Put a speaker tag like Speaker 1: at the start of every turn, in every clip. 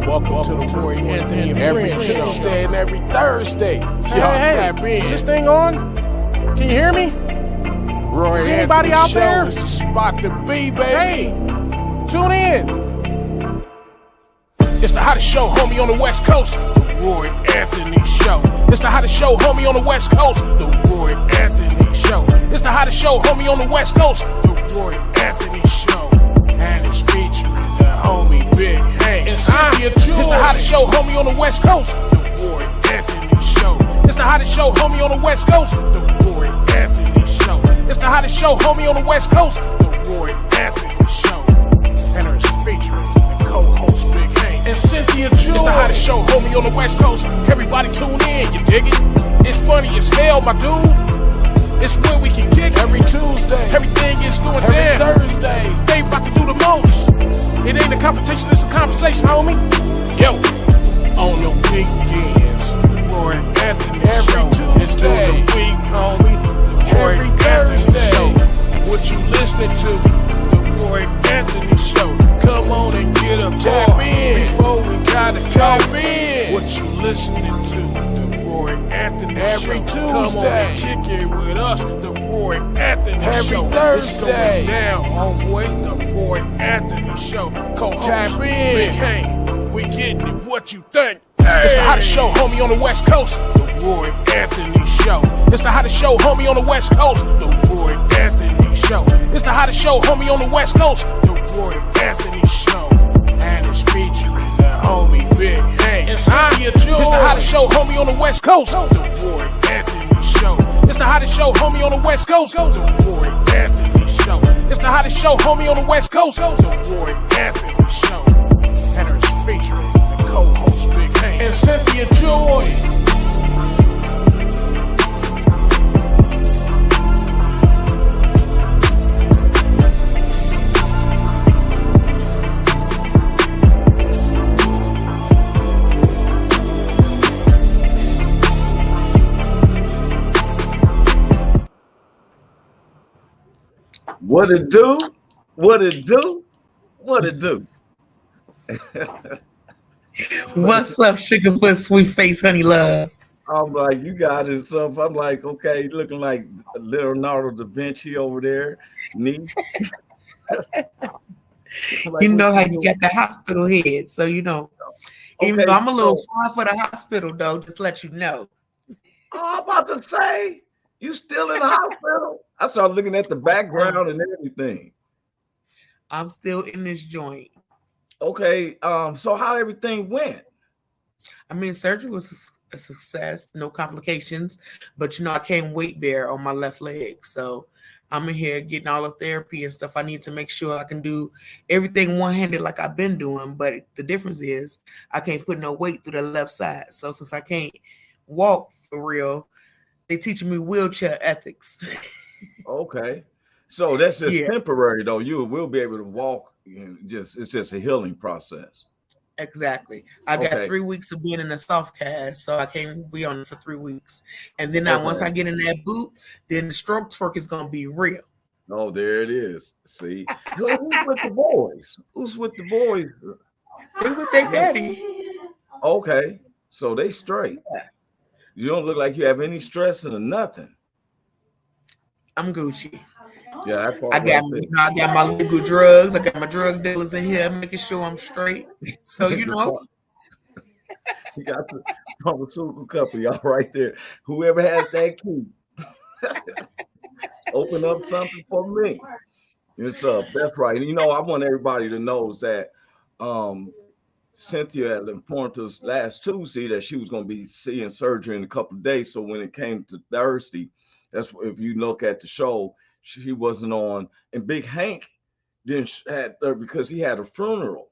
Speaker 1: Welcome to the Roy Anthony and
Speaker 2: every
Speaker 1: Friends Show.
Speaker 2: Tuesday and every Thursday.
Speaker 1: Y'all tap in.
Speaker 3: Is this thing on? Can you hear me?
Speaker 2: Roy
Speaker 3: Is
Speaker 2: Anthony
Speaker 3: anybody out
Speaker 2: Show
Speaker 3: there?
Speaker 2: is the spot to be, baby.
Speaker 3: Hey, tune in. It's the hottest show, homie, on the West Coast. The Roy Anthony Show. It's the hottest show, homie, on the West Coast. The Roy Anthony Show. It's the hottest show, homie, on the West Coast. The Roy Anthony Show. And it's featuring the homie Big Hank
Speaker 2: And Cynthia
Speaker 3: It's the hottest show, homie, on the West Coast. The Roy Anthony Show. It's the hottest show, homie, on the West Coast. The Roy Anthony Show. It's the hottest show, homie, on the West Coast. The Roy Anthony Show. And it's featuring the co-host Big Hank
Speaker 2: and Cynthia.
Speaker 3: It's the hottest show, homie, on the West Coast. Everybody tune in, you dig it? It's funny as hell, my dude. It's where we can kick
Speaker 2: Every Tuesday.
Speaker 3: Everything is going
Speaker 2: Every
Speaker 3: down.
Speaker 2: Thursday.
Speaker 3: They about to do the most. It ain't a confrontation, it's a conversation, homie. Yo, on the weekends, the Roy Anthony
Speaker 2: Every
Speaker 3: Show. It's through
Speaker 2: Tuesday.
Speaker 3: the week, homie. The Roy
Speaker 2: Every
Speaker 3: Anthony
Speaker 2: Thursday.
Speaker 3: Show. What you listening to? The Roy Anthony Show. Come on and get a
Speaker 2: Tap
Speaker 3: call
Speaker 2: in.
Speaker 3: before we gotta
Speaker 2: Tap
Speaker 3: go.
Speaker 2: in.
Speaker 3: What you listening to? The Roy Anthony
Speaker 2: Every
Speaker 3: Show.
Speaker 2: Tuesday.
Speaker 3: Come on and kick it with us. The Roy Anthony
Speaker 2: Every
Speaker 3: Show.
Speaker 2: Thursday.
Speaker 3: It's going down, homeboy. The Roy Anthony Show. Co-host
Speaker 2: Tap in.
Speaker 3: Big Hank. We getting it. What you think? It's the hottest show, homie, on the West Coast. The Roy Anthony Show. It's the hottest show, homie, on the West Coast. The Roy Anthony Show. It's the hottest show, homie, on the West Coast. The Roy Anthony Show. And it's featuring the homie Big Hank
Speaker 2: And Cynthia.
Speaker 3: It's the hottest show, homie, on the West Coast. The Roy Anthony Show. It's the hottest show, homie, on the West Coast. The Roy Anthony Show. It's the hottest show, homie, on the West Coast. The Roy Anthony Show. And it's featuring the co-host Big Hank
Speaker 2: And Cynthia Joy.
Speaker 4: What it do? What it do? What it do?
Speaker 5: What's up, sugar foot, sweet face, honey love?
Speaker 4: I'm like, you got it. So I'm like, okay, looking like Leonardo da Vinci over there. Neat.
Speaker 5: You know how you got the hospital head, so you know. Even though I'm a little far for the hospital, though, just let you know.
Speaker 4: Oh, I'm about to say, you still in the hospital? I started looking at the background and everything.
Speaker 5: I'm still in this joint.
Speaker 4: Okay, so how everything went?
Speaker 5: I mean, surgery was a success, no complications, but you know, I can't weight bear on my left leg, so I'm in here getting all the therapy and stuff. I need to make sure I can do everything one-handed like I've been doing, but the difference is I can't put no weight through the left side. So since I can't walk for real, they teaching me wheelchair ethics.
Speaker 4: Okay, so that's just
Speaker 5: Yeah.
Speaker 4: temporary though. You will be able to walk. It's just a healing process.
Speaker 5: Exactly. I
Speaker 4: Okay.
Speaker 5: got 3 weeks of being in a soft cast, so I can't be on it for 3 weeks. And then now,
Speaker 4: Okay.
Speaker 5: once I get in that boot, then the stroke twerk is gonna be real.
Speaker 4: Oh, there it is. See, who's with the boys? Who's with the boys?
Speaker 5: They with their daddy.
Speaker 4: Okay, so they straight. You don't look like you have any stress or nothing.
Speaker 5: I'm Gucci.
Speaker 4: Yeah, that part
Speaker 5: I
Speaker 4: right
Speaker 5: got,
Speaker 4: there.
Speaker 5: you know, I got my legal drugs. I got my drug dealers in here making sure I'm straight. So you know,
Speaker 4: You got the pharmaceutical company all right there. Whoever has that key, open up something for me. It's that's right. And you know, I want everybody to know is that Cynthia had informed us last Tuesday that she was going to be seeing surgery in a couple of days. So when it came to Thursday, that's if you look at the show, she wasn't on. And Big Hank didn't had because he had a funeral.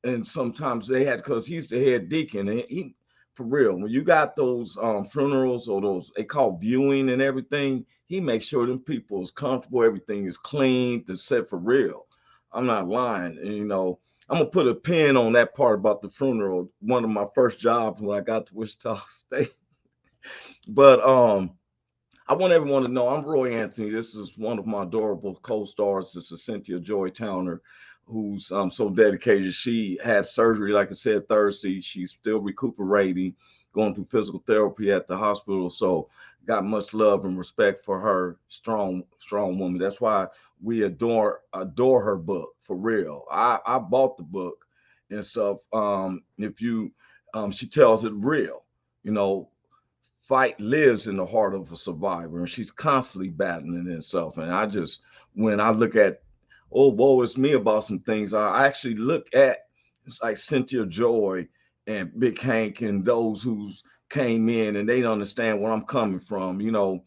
Speaker 4: And sometimes they had, because he's the head deacon, and he, for real, when you got those funerals or those they call viewing and everything, he makes sure them people is comfortable, everything is clean, to set for real. I'm not lying. And you know, I'm gonna put a pin on that part about the funeral. One of my first jobs when I got to Wichita State. But I want everyone to know I'm Roy Anthony. This is one of my adorable co-stars. This is Cynthia Joy Towner. who's so dedicated. She had surgery, like I said, Thursday. She's still recuperating, going through physical therapy at the hospital. So got much love and respect for her. Strong woman. That's why we adore her book for real. I bought the book and stuff. If you she tells it real, you know, fight lives in the heart of a survivor, and she's constantly battling and stuff. And I just, when I look at, oh, woe is me about some things, I actually look at it's like Cynthia Joy and Big Hank and those who's came in and they don't understand where I'm coming from. You know,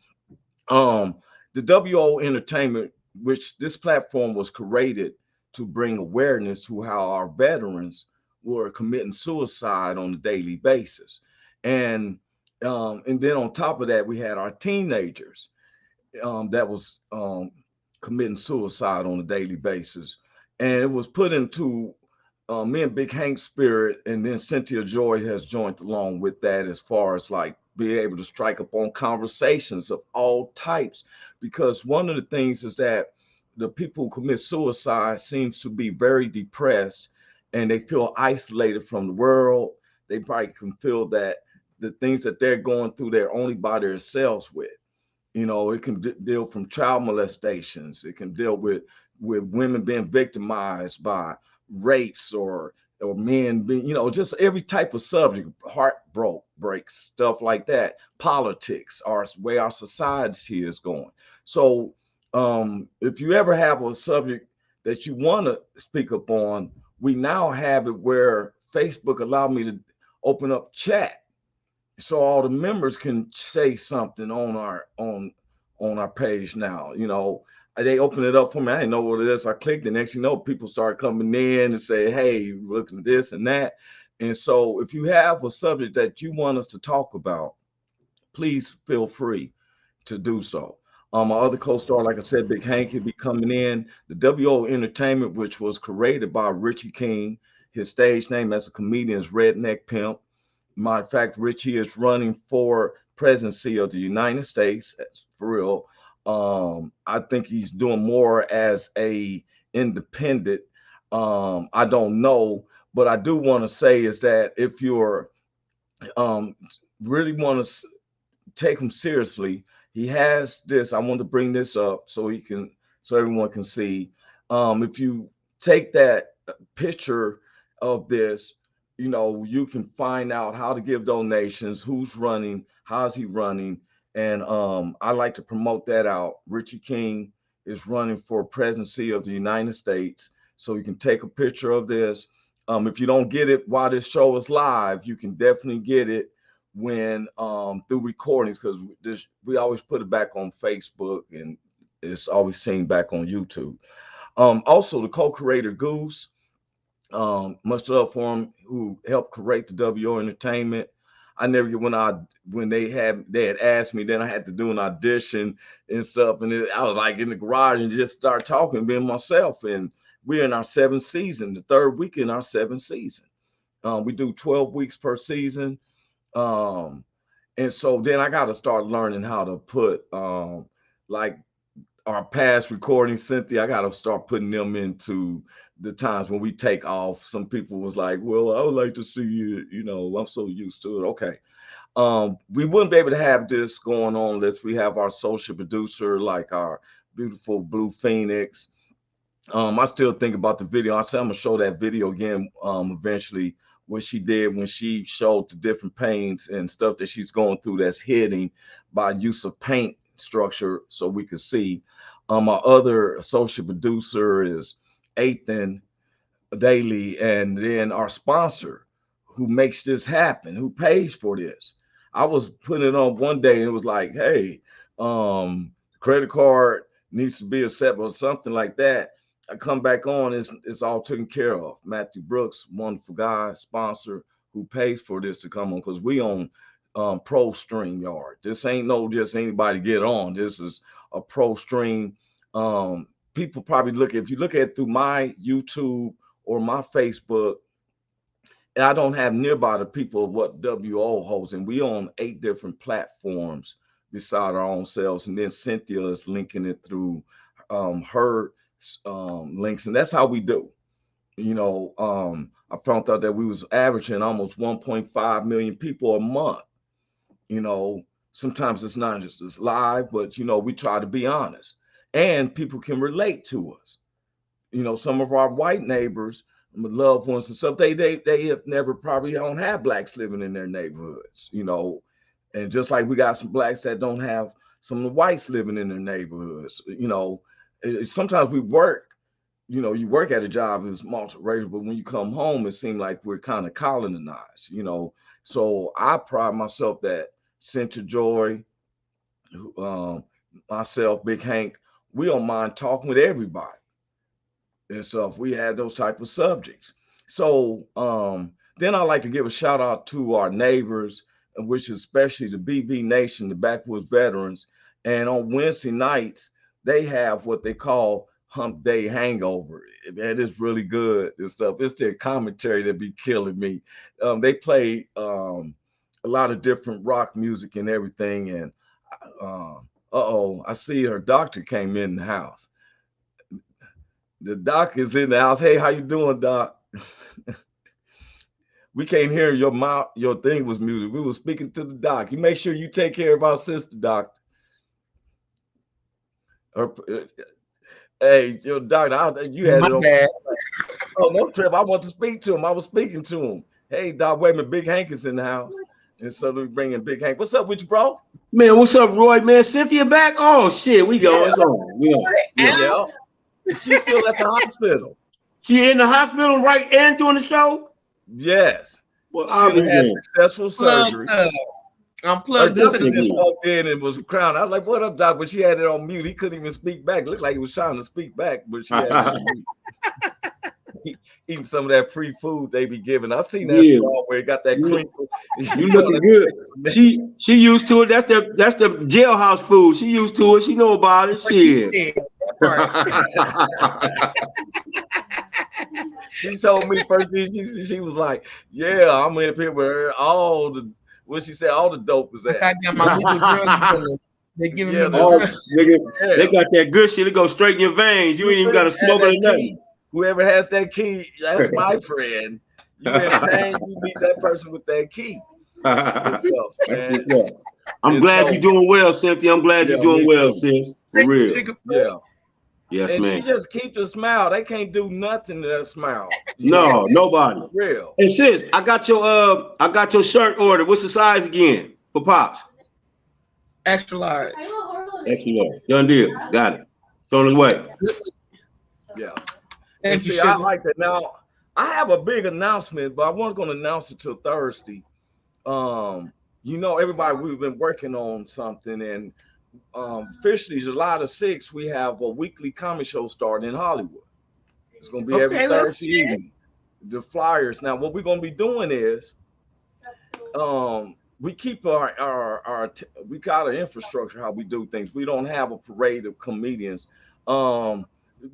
Speaker 4: um, the WO Entertainment, which this platform was created to bring awareness to how our veterans were committing suicide on a daily basis, and then on top of that, we had our teenagers that was committing suicide on a daily basis, and it was put into me and Big Hank Spirit, and then Cynthia Joy has joined along with that as far as like being able to strike up on conversations of all types. Because one of the things is that the people who commit suicide seems to be very depressed and they feel isolated from the world. They probably can feel that the things that they're going through, they're only by themselves with. You know, it can deal from child molestations. It can deal with women being victimized by rapes or men being, you know, just every type of subject, breaks, stuff like that. Politics, our way our society is going. So if you ever have a subject that you want to speak up on, we now have it where Facebook allowed me to open up chat so all the members can say something on our page now. You know, they open it up for me. I didn't know what it is. I clicked, the next you know, people start coming in and say, "Hey, look at this and that." And so, if you have a subject that you want us to talk about, please feel free to do so. My other co-star, like I said, Big Hank, he'll be coming in. The WO Entertainment, which was created by Richie King. His stage name as a comedian is Redneck Pimp. Matter of fact, Richie is running for presidency of the United States. For real. I think he's doing more as a independent. I don't know, but I do want to say is that if you're um, really want to take him seriously, he has this. I want to bring this up so he can, so everyone can see. If you take that picture of this, you know, you can find out how to give donations, who's running, how's he running, and I like to promote that out. Richie King is running for presidency of the United States, so you can take a picture of this. If you don't get it while this show is live, you can definitely get it when through recordings, because we always put it back on Facebook and it's always seen back on YouTube. Also, the co-creator Goose, much love for him, who helped create the WO Entertainment. I never get when they had asked me, then I had to do an audition and stuff, and I was like in the garage and just start talking, being myself. And we're in our seventh season, the third week in our seventh season. We do 12 weeks per season. Um, and so then I got to start learning how to put like our past recordings, Cynthia. I got to start putting them into the times when we take off. Some people was like, "Well, I would like to see you." You know, I'm so used to it. Okay. We wouldn't be able to have this going on unless we have our social producer, like our beautiful Blue Phoenix. I still think about the video. I said I'm gonna show that video again eventually, what she did when she showed the different paints and stuff that she's going through that's hidden by use of paint structure so we could see. Our other associate producer is Ethan Daily, and then our sponsor who makes this happen, who pays for this. I was putting it on one day and it was like, hey, credit card needs to be accepted or something like that. I come back on, it's all taken care of. Matthew Brooks, wonderful guy, sponsor, who pays for this to come on, because we own Pro Stream Yard. This ain't no just anybody get on. This is a Pro Stream. People probably look, if you look at through my YouTube or my Facebook, and I don't have nearby the people of what WO holds, and we own 8 different platforms beside our own selves, and then Cynthia is linking it through her links, and that's how we do. I found out that we was averaging almost 1.5 million people a month. You know, sometimes it's not just as live, but we try to be honest, and people can relate to us. Some of our white neighbors, loved ones and stuff, they have never probably don't have blacks living in their neighborhoods. And just like we got some blacks that don't have some of the whites living in their neighborhoods. Sometimes we work. You work at a job that's multiracial, but when you come home, it seems like we're kind of colonized. So I pride myself that Cynthia Joy, myself, Big Hank, we don't mind talking with everybody and stuff. We had those type of subjects. So then I like to give a shout out to our neighbors, which is especially the BV Nation, the Backwoods Veterans. And on Wednesday nights, they have what they call Hump Day Hangover. Man, it's really good and stuff. It's their commentary that be killing me. They play a lot of different rock music and everything. And I see her doctor came in the house. The doc is in the house. Hey, how you doing, doc? We can't hear your mouth. Your thing was muted. We were speaking to the doc. You make sure you take care of our sister, doc. Hey, your doctor, you had it on. Oh, no trip. I want to speak to him. I was speaking to him. Hey, doc, wait a minute. Big Hank is in the house. And so we bring in Big Hank. What's up with you, bro?
Speaker 6: Man, what's up, Roy? Man, Cynthia back? Oh, shit. We going on.
Speaker 4: Yeah. She's still at the hospital.
Speaker 6: She in the hospital right and doing the show?
Speaker 4: Yes.
Speaker 6: Well,
Speaker 4: she had successful surgery.
Speaker 5: I'm plugged into
Speaker 4: the just walked in and was crying. I was like, what up, doc? But she had it on mute. He couldn't even speak back. It looked like he was trying to speak back, but she had it on mute. Eating some of that free food they be giving. I seen that straw where it got that crinkle.
Speaker 6: You looking good. She used to it. That's the jailhouse food. She used to it. She know about it. Shit.
Speaker 4: She told me first thing she was like, yeah, I'm in here with all the she said all the dope was at.
Speaker 5: I got my legal drug. They giving me
Speaker 6: they got that good shit. It goes straight in your veins. You ain't even got to smoke it or nothing.
Speaker 4: Whoever has that key, that's my friend. You in pain, you meet that person with that key.
Speaker 6: I'm glad you're doing well, Cynthia. I'm glad you're doing well, sis. For real.
Speaker 4: Yeah.
Speaker 6: Yes,
Speaker 4: and
Speaker 6: man.
Speaker 4: She just keeps a smile. They can't do nothing to that smile.
Speaker 6: No, nobody.
Speaker 4: For real.
Speaker 6: And sis, I got your shirt order. What's the size again for Pops?
Speaker 5: Extra large.
Speaker 6: Extra large. Done deal. Got it. It's on its way.
Speaker 4: Yeah. And see, I like that. Now, I have a big announcement, but I wasn't going to announce it till Thursday. Everybody, we've been working on something, and officially July the 6th, we have a weekly comedy show starting in Hollywood. It's going to be every Thursday evening. The flyers. Now, what we're going to be doing is we keep we got an infrastructure how we do things. We don't have a parade of comedians.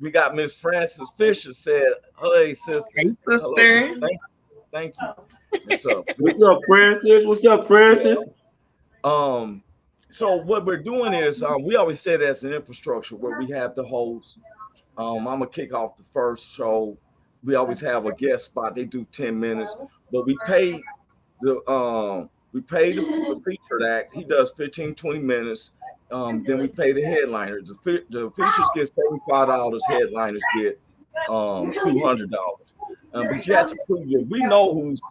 Speaker 4: We got Miss Frances Fisher said, hey, sister.
Speaker 5: Hey, sister.
Speaker 4: Thank you. What's up?
Speaker 6: What's up, Francis? What's up, Francis?
Speaker 4: So what we're doing is we always say that's an infrastructure where we have the host. I'm gonna kick off the first show. We always have a guest spot. They do 10 minutes, but we pay the featured act. He does 15, 20 minutes. Then we pay the headliners. The features get $75. Headliners get $200. But you have to prove it. We know who's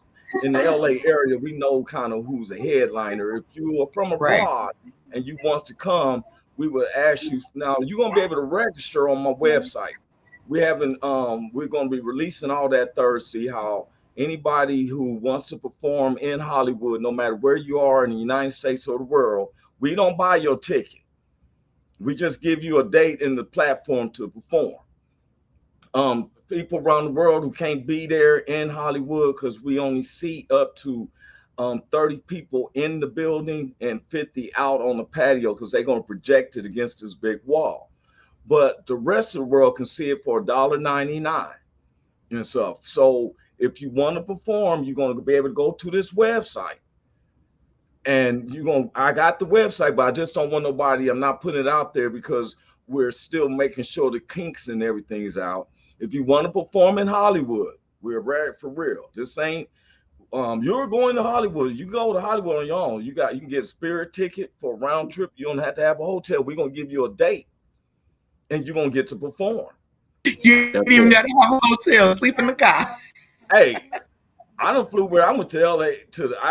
Speaker 4: in the LA area. We know kind of who's a headliner. If you are from abroad and you want to come, we would ask you. Now you're gonna be able to register on my website. We're gonna be releasing all that Thursday. How anybody who wants to perform in Hollywood, no matter where you are in the United States or the world, we don't buy your ticket. We just give you a date in the platform to perform. People around the world who can't be there in Hollywood because we only seat up to 30 people in the building and 50 out on the patio because they're going to project it against this big wall. But the rest of the world can see it for $1.99 and stuff. So if you want to perform, you're going to be able to go to this website. And I got the website, but I just don't want nobody, I'm not putting it out there because we're still making sure the kinks and everything's out. If you want to perform in Hollywood, we're right for real. This ain't you're going to Hollywood. You go to Hollywood on your own. You can get a Spirit ticket for a round trip. You don't have to have a hotel. We're gonna give you a date, and you're gonna get to perform.
Speaker 5: You don't even gotta have a hotel. Sleep in the car.
Speaker 4: Hey, I done flew where I'm gonna tell I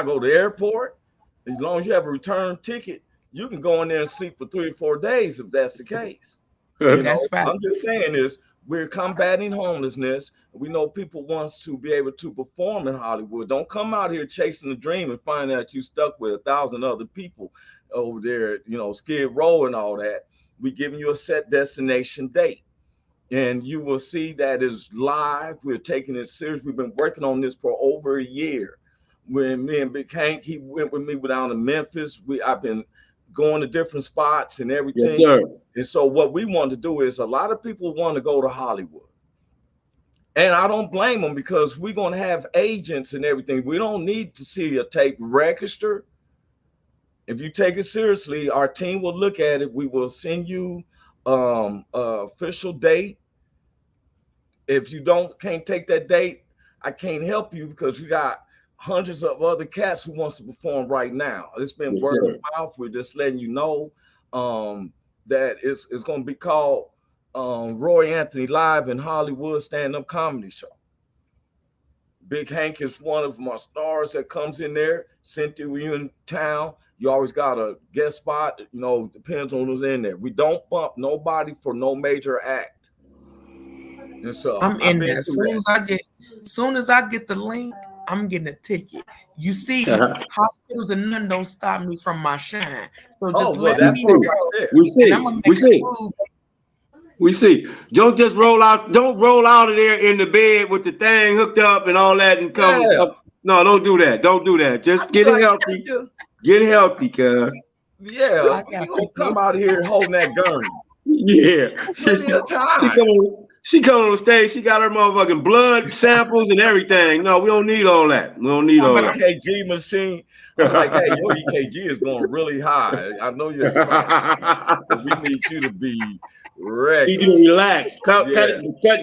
Speaker 4: go to the airport. As long as you have a return ticket, you can go in there and sleep for 3 or 4 days if that's the case.
Speaker 5: That's fine.
Speaker 4: I'm just saying is we're combating homelessness. We know people wants to be able to perform in Hollywood. Don't come out here chasing the dream and find out you stuck with 1,000 other people over there, Skid Row and all that. We giving you a set destination date. And you will see that is live. We're taking it serious. We've been working on this for over a year. When me and Big Hank, he went with me down to Memphis. I've been going to different spots and everything.
Speaker 6: Yes, sir.
Speaker 4: And so what we want to do is a lot of people want to go to Hollywood. And I don't blame them because we're going to have agents and everything. We don't need to see a tape register. If you take it seriously, our team will look at it. We will send you an official date. If you can't take that date, I can't help you because we got hundreds of other cats who wants to perform right now. It's been word of mouth. We're just letting you know that it's going to be called Roy Anthony Live in Hollywood Stand-Up Comedy Show. Big Hank is one of my stars that comes in there. Cynthia, when you're in town, you always got a guest spot. Depends on who's in there. We don't bump nobody for no major act. And so
Speaker 5: I'm in there. As soon as I get the link, I'm getting a ticket. You see, hospitals and none don't stop me from my shine. So just let me know.
Speaker 6: We see. Don't just roll out. Don't roll out of there in the bed with the thing hooked up and all that and come.
Speaker 4: Yeah.
Speaker 6: No, don't do that. Don't do that. Just get it healthy. Get healthy, cuz.
Speaker 4: Yeah, you gonna come out here holding that gurney.
Speaker 6: Yeah. She come on stage. She got her motherfucking blood samples and everything. No, we don't need all that. We don't need all that.
Speaker 4: EKG machine. I'm like, hey, your EKG is going really high. I know you're excited, but we need you to be ready.
Speaker 6: You need to relax. Cut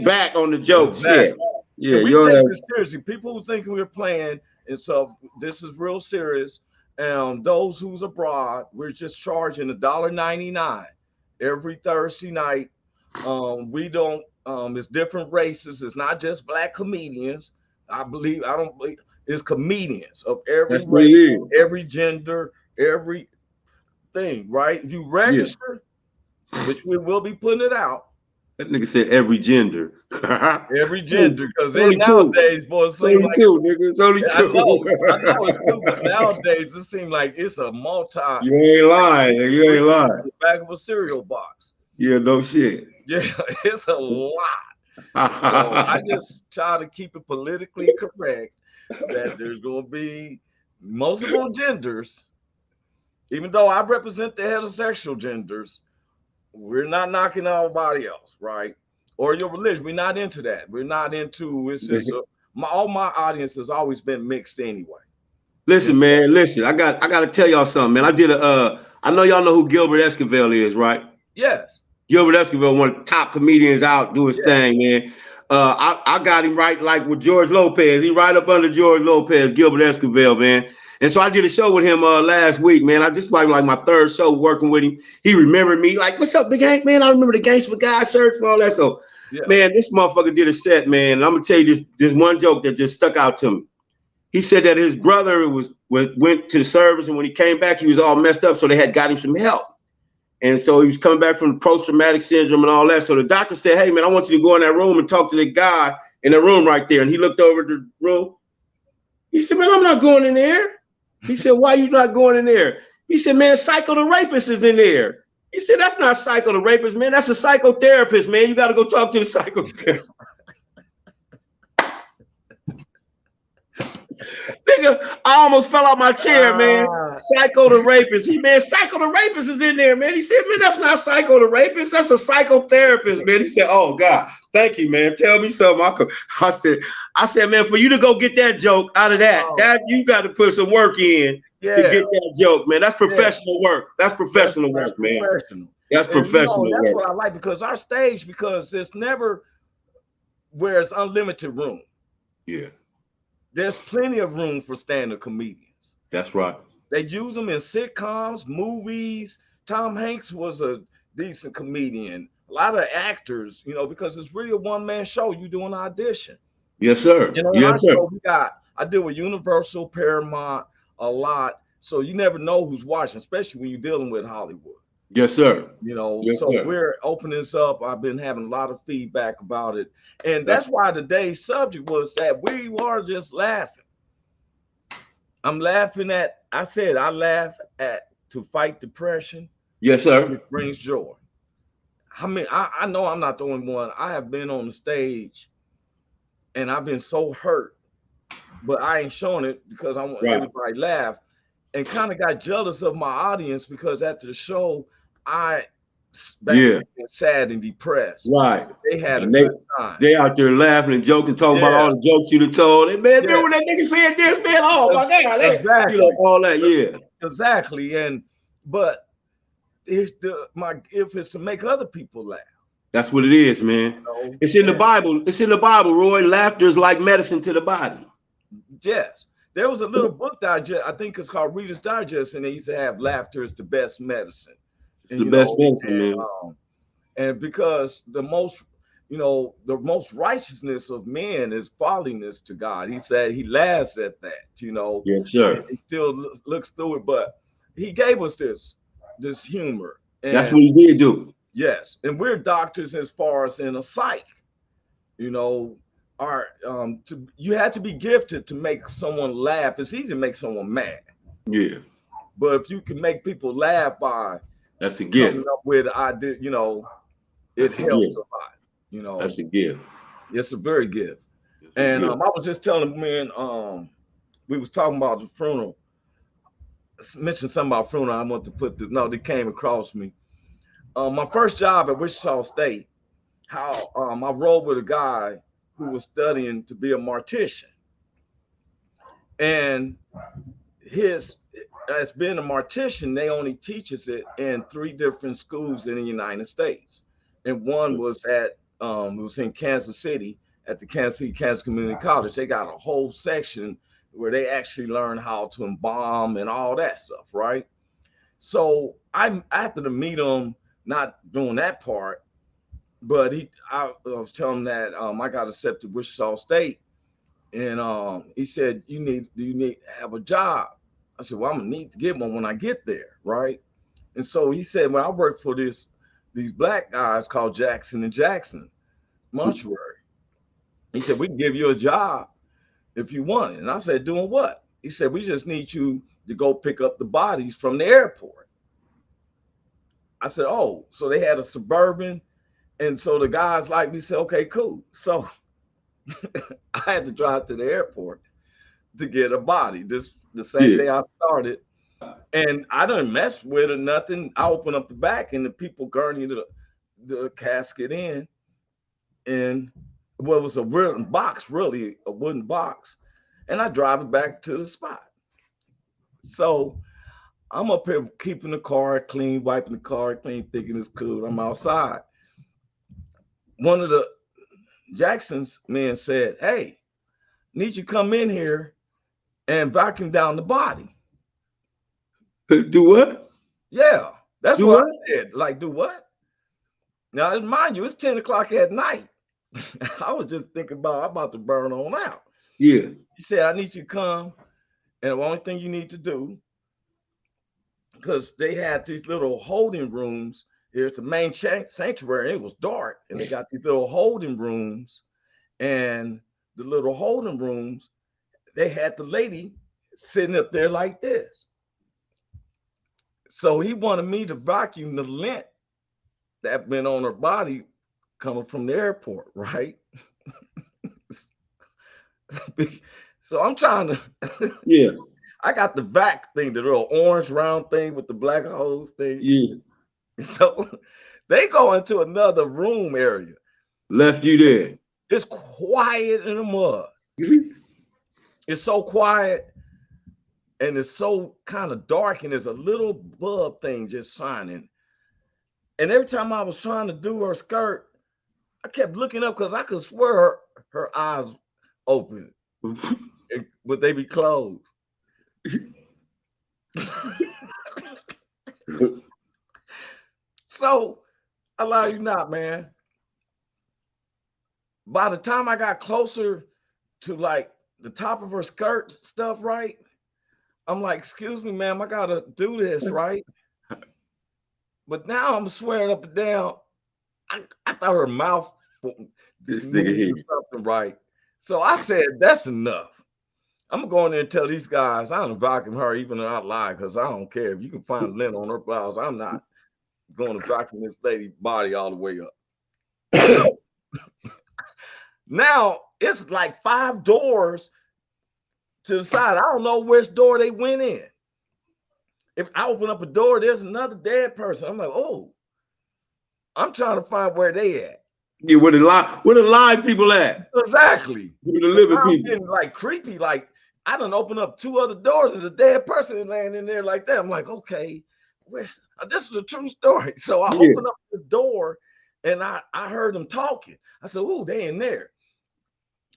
Speaker 6: back on the jokes. Exactly. Yeah.
Speaker 4: We take this seriously. People who think we're playing, and so this is real serious. And those who's abroad, we're just charging $1.99 every Thursday night. We don't. It's different races. It's not just black comedians. I don't believe it's comedians of every race, every gender, every thing. Right? If you register, which we will be putting it out.
Speaker 6: That nigga said every gender.
Speaker 4: Every gender, because nowadays, boy, it seems like
Speaker 6: nigga. It's only two.
Speaker 4: I know it's two, but nowadays it seems like it's a multi.
Speaker 6: You ain't lying. You ain't lying.
Speaker 4: The back of a cereal box.
Speaker 6: Yeah, no shit.
Speaker 4: Yeah, it's a lot. So I just try to keep it politically correct that there's going to be multiple genders, even though I represent the heterosexual genders. We're not knocking everybody else, right? Or your religion. We're not into that. We're not into it's just all my audience has always been mixed anyway.
Speaker 6: Listen, man. Listen, I got to tell y'all something, man. I did I know y'all know who Gilbert Esquivel is, right?
Speaker 4: Yes.
Speaker 6: Gilbert Esquivel, one of the top comedians out, do his thing, man. I got him right like with George Lopez. He right up under George Lopez, Gilbert Esquivel, man. And so I did a show with him last week, man. I just like my third show working with him. He remembered me, like, what's up, Big Hank, man? I remember the Gangsta Guy shirts and all that. So, man, this motherfucker did a set, man. And I'm gonna tell you this one joke that just stuck out to me. He said that his brother went to the service, and when he came back, he was all messed up, so they had got him some help. And so he was coming back from post-traumatic syndrome and all that. So the doctor said, hey, man, I want you to go in that room and talk to the guy in the room right there. And he looked over the room. He said, man, I'm not going in there. He said, why you not going in there? He said, man, Psycho the Rapist is in there. He said, that's not Psycho the Rapist, man. That's a psychotherapist, man. You got to go talk to the psychotherapist. Nigga, I almost fell out my chair, man. Psycho the Rapist. Psycho the Rapist is in there, man. He said, man, that's not Psycho the Rapist. That's a psychotherapist, man. He said, oh, God, thank you, man. Tell me something. I said, man, for you to go get that joke out of that you got to put some work in to get that joke, man. That's professional work. That's professional work, man. That's professional work.
Speaker 4: That's what I like, because our stage, because it's never where it's unlimited room.
Speaker 6: Yeah.
Speaker 4: There's plenty of room for stand-up comedians.
Speaker 6: That's right.
Speaker 4: They use them in sitcoms, movies. Tom Hanks was a decent comedian. A lot of actors, you know, because it's really a one-man show. You do an audition.
Speaker 6: Yes, sir.
Speaker 4: You know, on our
Speaker 6: Yes, sir.
Speaker 4: show, I deal with Universal, Paramount a lot. So you never know who's watching, especially when you're dealing with Hollywood.
Speaker 6: Yes, sir.
Speaker 4: You know,
Speaker 6: Yes,
Speaker 4: so
Speaker 6: sir.
Speaker 4: we're opening this up. I've been having a lot of feedback about it. And
Speaker 6: That's
Speaker 4: that's why today's subject was that we are just laughing. I'm laughing at, I said, I laugh at to fight depression.
Speaker 6: Yes, sir.
Speaker 4: It brings joy. I mean, I know I'm not the only one. I have been on the stage and I've been so hurt, but I ain't showing it because I want everybody to laugh, and kind of got jealous of my audience because after the show, I sad and depressed.
Speaker 6: Right.
Speaker 4: They had a good time.
Speaker 6: They out there laughing and joking, talking about all the jokes you'd have told. Hey, man, remember when that nigga said this, man? Oh my God.
Speaker 4: Exactly.
Speaker 6: You know, all that, yeah.
Speaker 4: Exactly. And but if it's to make other people laugh.
Speaker 6: That's what it is, man. You know? It's in the Bible. It's in the Bible, Roy. Laughter is like medicine to the body.
Speaker 4: Yes. There was a little book digest, I think it's called Reader's Digest, and they used to have laughter is the best medicine.
Speaker 6: And, the best medicine, man.
Speaker 4: And because the most righteousness of men is folliness to God. He said he laughs at that, you know.
Speaker 6: Yes, sir.
Speaker 4: He still looks through it, but he gave us this humor. And
Speaker 6: that's what he did do.
Speaker 4: Yes, and we're doctors as far as in a psych, you know. You had to be gifted to make someone laugh. It's easy to make someone mad.
Speaker 6: Yeah,
Speaker 4: but if you can make people laugh by
Speaker 6: that's a gift.
Speaker 4: Coming up with idea, you know, it helps a lot. You know,
Speaker 6: that's a gift.
Speaker 4: It's a very gift. And I was just telling men, we was talking about the funeral. Mentioned something about funeral. I want to put this. No, they came across me. My first job at Wichita State, how I rode with a guy who was studying to be a mortician, and as being a mortician, they only teaches it in 3 different schools in the United States, and one was it was in Kansas City at the Kansas City Kansas Community College. They got a whole section where they actually learn how to embalm and all that stuff, right? So I happened to meet him, not doing that part, but I was telling him that I got accepted to Wichita State, and he said, do you need to have a job? I said, well, I'm gonna need to get one when I get there, right? And so he said, well, I work for these black guys called Jackson and Jackson Mortuary. He said, we can give you a job if you want it. And I said, doing what? He said, we just need you to go pick up the bodies from the airport. I said, oh, so they had a Suburban. And so the guys like me said, okay, cool. So I had to drive to the airport to get a body the same day I started. And I didn't mess with it, nothing. I opened up the back and the people gurney the casket in. And well, it was a wooden box, really, a wooden box. And I drive it back to the spot. So I'm up here keeping the car clean, wiping the car clean, thinking it's cool. I'm outside. One of the Jackson's men said, hey, need you come in here and vacuum down the body.
Speaker 6: Do what?
Speaker 4: Yeah, that's what I said. Like, do what? Now, mind you, it's 10 o'clock at night. I was just thinking I'm about to burn on out.
Speaker 6: Yeah.
Speaker 4: He said, I need you to come. And the only thing you need to do, because they had these little holding rooms. Here's the main sanctuary. It was dark. And they got these little holding rooms. And the little holding rooms, they had the lady sitting up there like this. So he wanted me to vacuum the lint that been on her body coming from the airport, right? So I'm trying to,
Speaker 6: yeah.
Speaker 4: I got the vac thing, the little orange round thing with the black hose thing.
Speaker 6: Yeah.
Speaker 4: So they go into another room area.
Speaker 6: Left you there.
Speaker 4: It's quiet in the mud. It's so quiet and it's so kind of dark, and there's a little bulb thing just shining. And every time I was trying to do her skirt, I kept looking up because I could swear her eyes open, but they be closed. So I lie you not, man. By the time I got closer to like the top of her skirt stuff, right? I'm like, excuse me, ma'am, I gotta do this, right? But now I'm swearing up and down. I thought her mouth
Speaker 6: This nigga here.
Speaker 4: something right. So I said, that's enough. I'm gonna go in there and tell these guys I'm vacuum her, even though I lie, because I don't care. If you can find lint on her blouse, I'm not going to vacuum this lady's body all the way up. So, now it's like 5 doors to the side. I don't know which door they went in. If I open up a door, there's another dead person. I'm like, oh, I'm trying to find where they at.
Speaker 6: Yeah, where the live people at?
Speaker 4: Exactly.
Speaker 6: Where the living
Speaker 4: I'm
Speaker 6: people?
Speaker 4: getting like creepy. Like I done opened up 2 other doors and there's a dead person laying in there like that. I'm like, okay, this is a true story. So I opened up this door and I heard them talking. I said, ooh, they in there.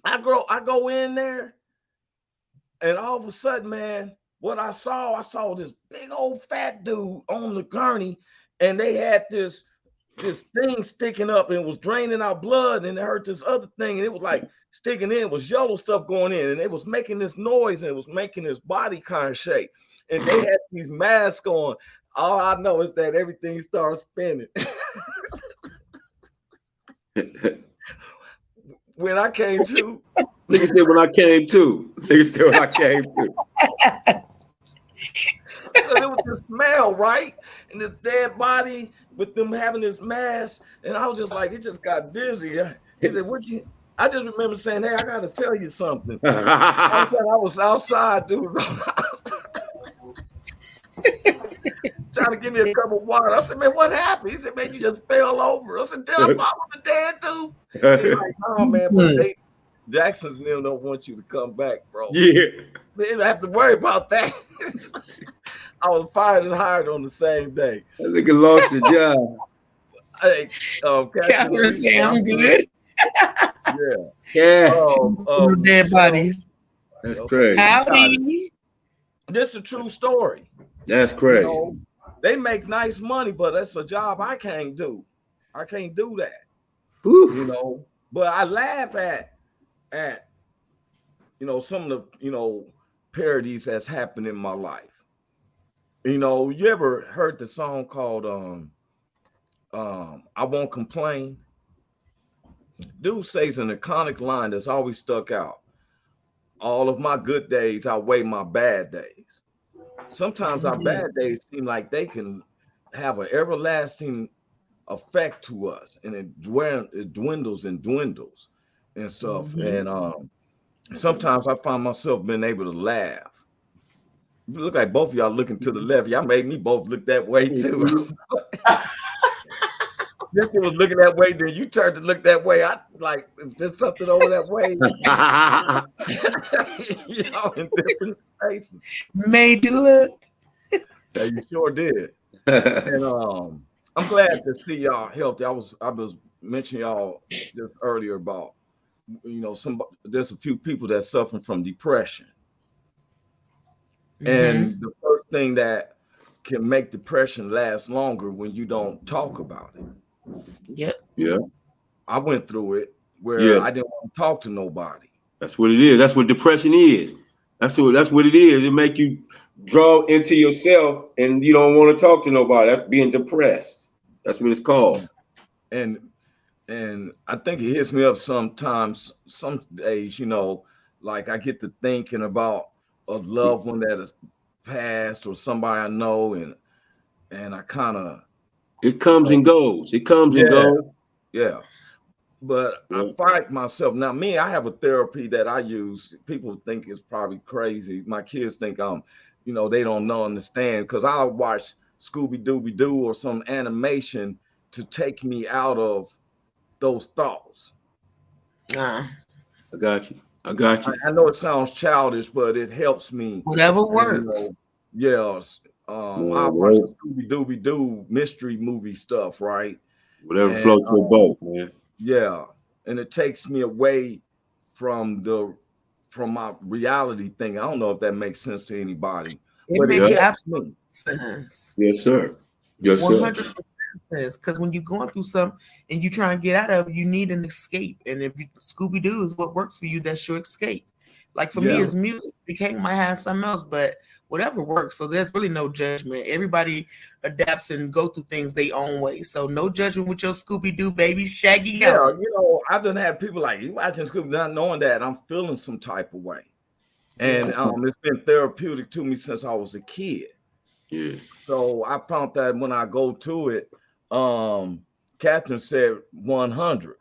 Speaker 4: I go in there, and all of a sudden, man, what I saw this big old fat dude on the gurney, and they had this thing sticking up and it was draining out blood, and it hurt this other thing, and it was like sticking in, it was yellow stuff going in, and it was making this noise, and it was making his body kind of shake. And they had these masks on. All I know is that everything started spinning. When I came to,
Speaker 6: Nigga said when I came to. Nigga said when I came to.
Speaker 4: So it was the smell, right? And this dead body with them having this mask, and I was just like, it just got dizzy. He said, I just remember saying, hey, I gotta tell you something. I was outside, dude. Trying to give me a cup of water. I said, man, what happened? He said, man, you just fell over. I said, did I fall over dead too? He's like, no, man, but Jackson's nil don't want you to come back, bro.
Speaker 6: Yeah.
Speaker 4: They didn't have to worry about that. I was fired and hired on the same day.
Speaker 6: That nigga lost his job.
Speaker 4: Hey,
Speaker 5: Catherine say I'm good.
Speaker 6: Yeah.
Speaker 5: Dead bodies.
Speaker 6: That's crazy.
Speaker 5: Howdy.
Speaker 4: This is a true story.
Speaker 6: That's crazy.
Speaker 4: You know, they make nice money, but that's a job I can't do. I can't do that.
Speaker 6: Whew.
Speaker 4: You know, but I laugh at you know, some of the, you know, parodies that's happened in my life. You know, you ever heard the song called I Won't Complain? Dude says an iconic line that's always stuck out. All of my good days outweigh my bad days. Sometimes our bad days seem like they can have an everlasting effect to us, and it dwindles and dwindles and stuff. And sometimes I find myself being able to laugh. You look like both of y'all looking to the left. Y'all made me both look that way too. Cynthia was looking that way, then you turned to look that way. I like, is there something over that way? You know, in different spaces.
Speaker 5: Made you look.
Speaker 4: Yeah, you sure did. And I'm glad to see y'all healthy. I was mentioning y'all just earlier about, you know, there's a few people that suffer from depression. And the first thing that can make depression last longer when you don't talk about it.
Speaker 5: Yep.
Speaker 6: Yeah.
Speaker 4: I went through it where I didn't want to talk to nobody.
Speaker 6: That's what it is. That's what depression is. That's what it is. It make you draw into yourself and you don't want to talk to nobody. That's being depressed. That's what it's called.
Speaker 4: And I think it hits me up sometimes, some days, you know, like I get to thinking about a loved one that has passed or somebody I know, and I kind of,
Speaker 6: it comes and goes. It comes and goes.
Speaker 4: Yeah. But I find myself now, I have a therapy that I use. People think it's probably crazy. My kids think you know, they don't understand, because I'll watch Scooby-Dooby-Doo or some animation to take me out of those thoughts.
Speaker 5: Nah.
Speaker 6: I got you. I
Speaker 4: know it sounds childish, but it helps me.
Speaker 5: Whatever works.
Speaker 4: You know, I watch the Scooby-Dooby-Doo mystery movie stuff, right?
Speaker 6: Whatever floats your boat, man.
Speaker 4: Yeah, and it takes me away from my reality thing. I don't know if that makes sense to anybody,
Speaker 5: It
Speaker 4: but
Speaker 5: makes
Speaker 4: it helps
Speaker 5: absolute
Speaker 4: me.
Speaker 5: sense.
Speaker 6: Yes, sir. Yes, sir.
Speaker 5: 100% sense. Because when you're going through something and you're trying to get out of it, you need an escape. And if Scooby Doo is what works for you, that's your escape. Like for me,
Speaker 4: Yeah.
Speaker 5: it's music. The king might have something else, but whatever works. So there's really no judgment. Everybody adapts and go through things their own way. So no judgment with your Scooby Doo, baby. Shaggy
Speaker 4: Yeah,
Speaker 5: on.
Speaker 4: you know, I've done had people like, you watching Scooby, not knowing that I'm feeling some type of way. And
Speaker 5: Yeah.
Speaker 4: it's been therapeutic to me since I was a kid.
Speaker 6: Yeah.
Speaker 4: So I found that when I go to it, Catherine said 100.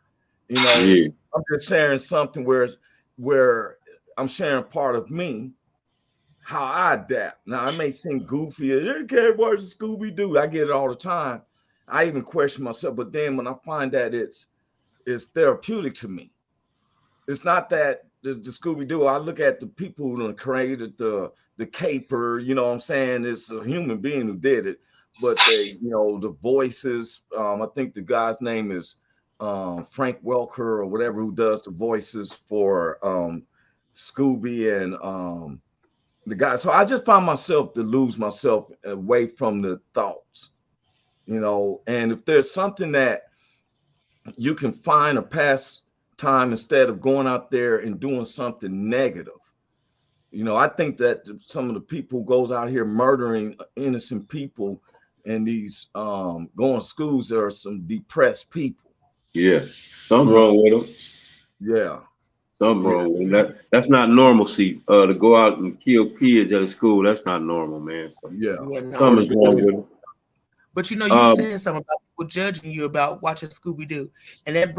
Speaker 4: You know,
Speaker 6: Yeah.
Speaker 4: I'm just sharing something where I'm sharing part of me, how I adapt. Now it may seem goofy. You can't watch Scooby Doo. I get it all the time. I even question myself, but then when I find that it's therapeutic to me. It's not that the Scooby Doo. I look at the people who done created the caper. You know what I'm saying? It's a human being who did it, but they, you know, the voices. I think the guy's name is Frank Welker or whatever, who does the voices for Scooby and the guy. So I just found myself to lose myself away from the thoughts, you know. And if there's something that you can find a past time instead of going out there and doing something negative. You know, I think that some of the people who goes out here murdering innocent people in these going to schools, there are some depressed people.
Speaker 6: Yeah. Something wrong with them.
Speaker 4: Yeah.
Speaker 6: Something wrong with them. That's not normalcy. To go out and kill kids at a school, that's not normal, man. So
Speaker 4: Yeah.
Speaker 5: Yeah, no.
Speaker 6: something's wrong with them.
Speaker 5: But you know, you said something about people judging you about watching Scooby Doo, and that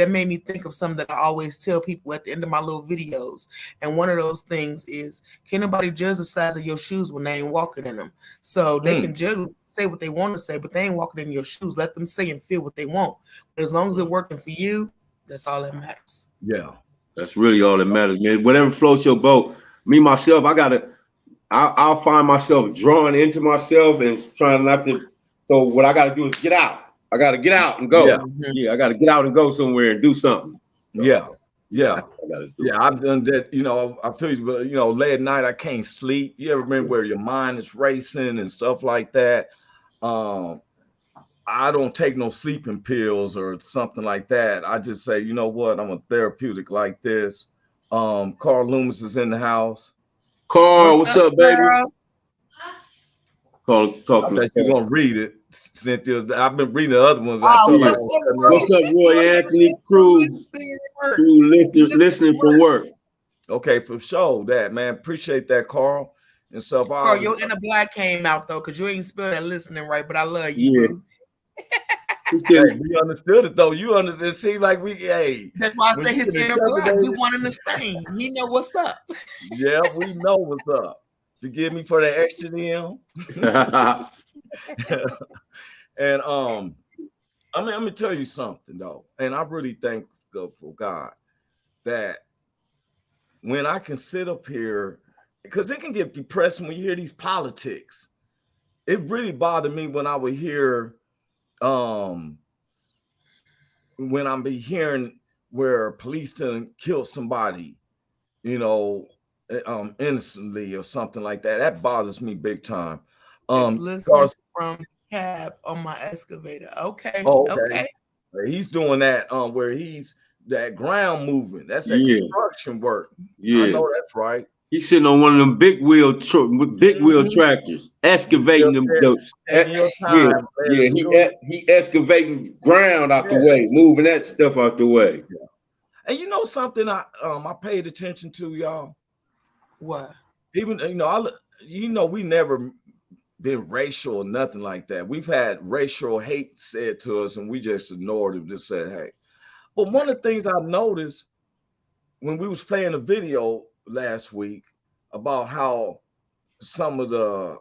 Speaker 5: made me think of something that I always tell people at the end of my little videos. And one of those things is, can nobody judge the size of your shoes when they ain't walking in them? So they can judge, say what they want to say, but they ain't walking in your shoes. Let them say and feel what they want. But as long as it's working for you, that's all that matters.
Speaker 4: Yeah.
Speaker 6: That's really all that matters, man. Whatever floats your boat. Me myself, I'll find myself drawing into myself and trying not to. So what I got to do is get out. I got to get out and go. Yeah, I got to get out and go somewhere and do something. So,
Speaker 4: yeah. I've done that. You know, I feel you, but you know, late at night I can't sleep. You ever remember where your mind is racing and stuff like that? I don't take no sleeping pills or something like that. I just say, you know what, I'm a therapeutic like this. Carl Loomis is in the house.
Speaker 6: Carl, what's up, baby? Carl,
Speaker 4: I bet you're gonna read it, Cynthia. I've been reading the other ones.
Speaker 6: What's up, Roy Anthony? Crew listening for work.
Speaker 4: Okay, for sure, that man. Appreciate that, Carl. And so,
Speaker 5: Carl, your inner black came out though, because you ain't spelled that listening right. But I love you, boo.
Speaker 4: Hey, we understood it though. You understood. It seemed like hey.
Speaker 5: That's why I say his inner black. We one in the same. He know what's up.
Speaker 4: Yeah, we know what's up. Forgive me for the extra M. And I mean, let me tell you something though, and I'm really thankful for God that when I can sit up here, because it can get depressing when you hear these politics. It really bothered me when I would hear when I'm be hearing where police done killed somebody, you know, innocently or something like that. That bothers me big time.
Speaker 5: Listening from cab on my excavator. Okay. Okay.
Speaker 4: He's doing that where he's that ground movement. That's that construction work.
Speaker 6: Yeah,
Speaker 4: I know that's right.
Speaker 6: He's sitting on one of them big wheel tractors, excavating them. He excavating ground out the way, moving that stuff out the way.
Speaker 4: Yeah. And you know something I paid attention to, y'all.
Speaker 5: What?
Speaker 4: Even we never been racial or nothing like that. We've had racial hate said to us, and we just ignored it. Just said, "Hey." But one of the things I noticed when we was playing a video last week about how some of the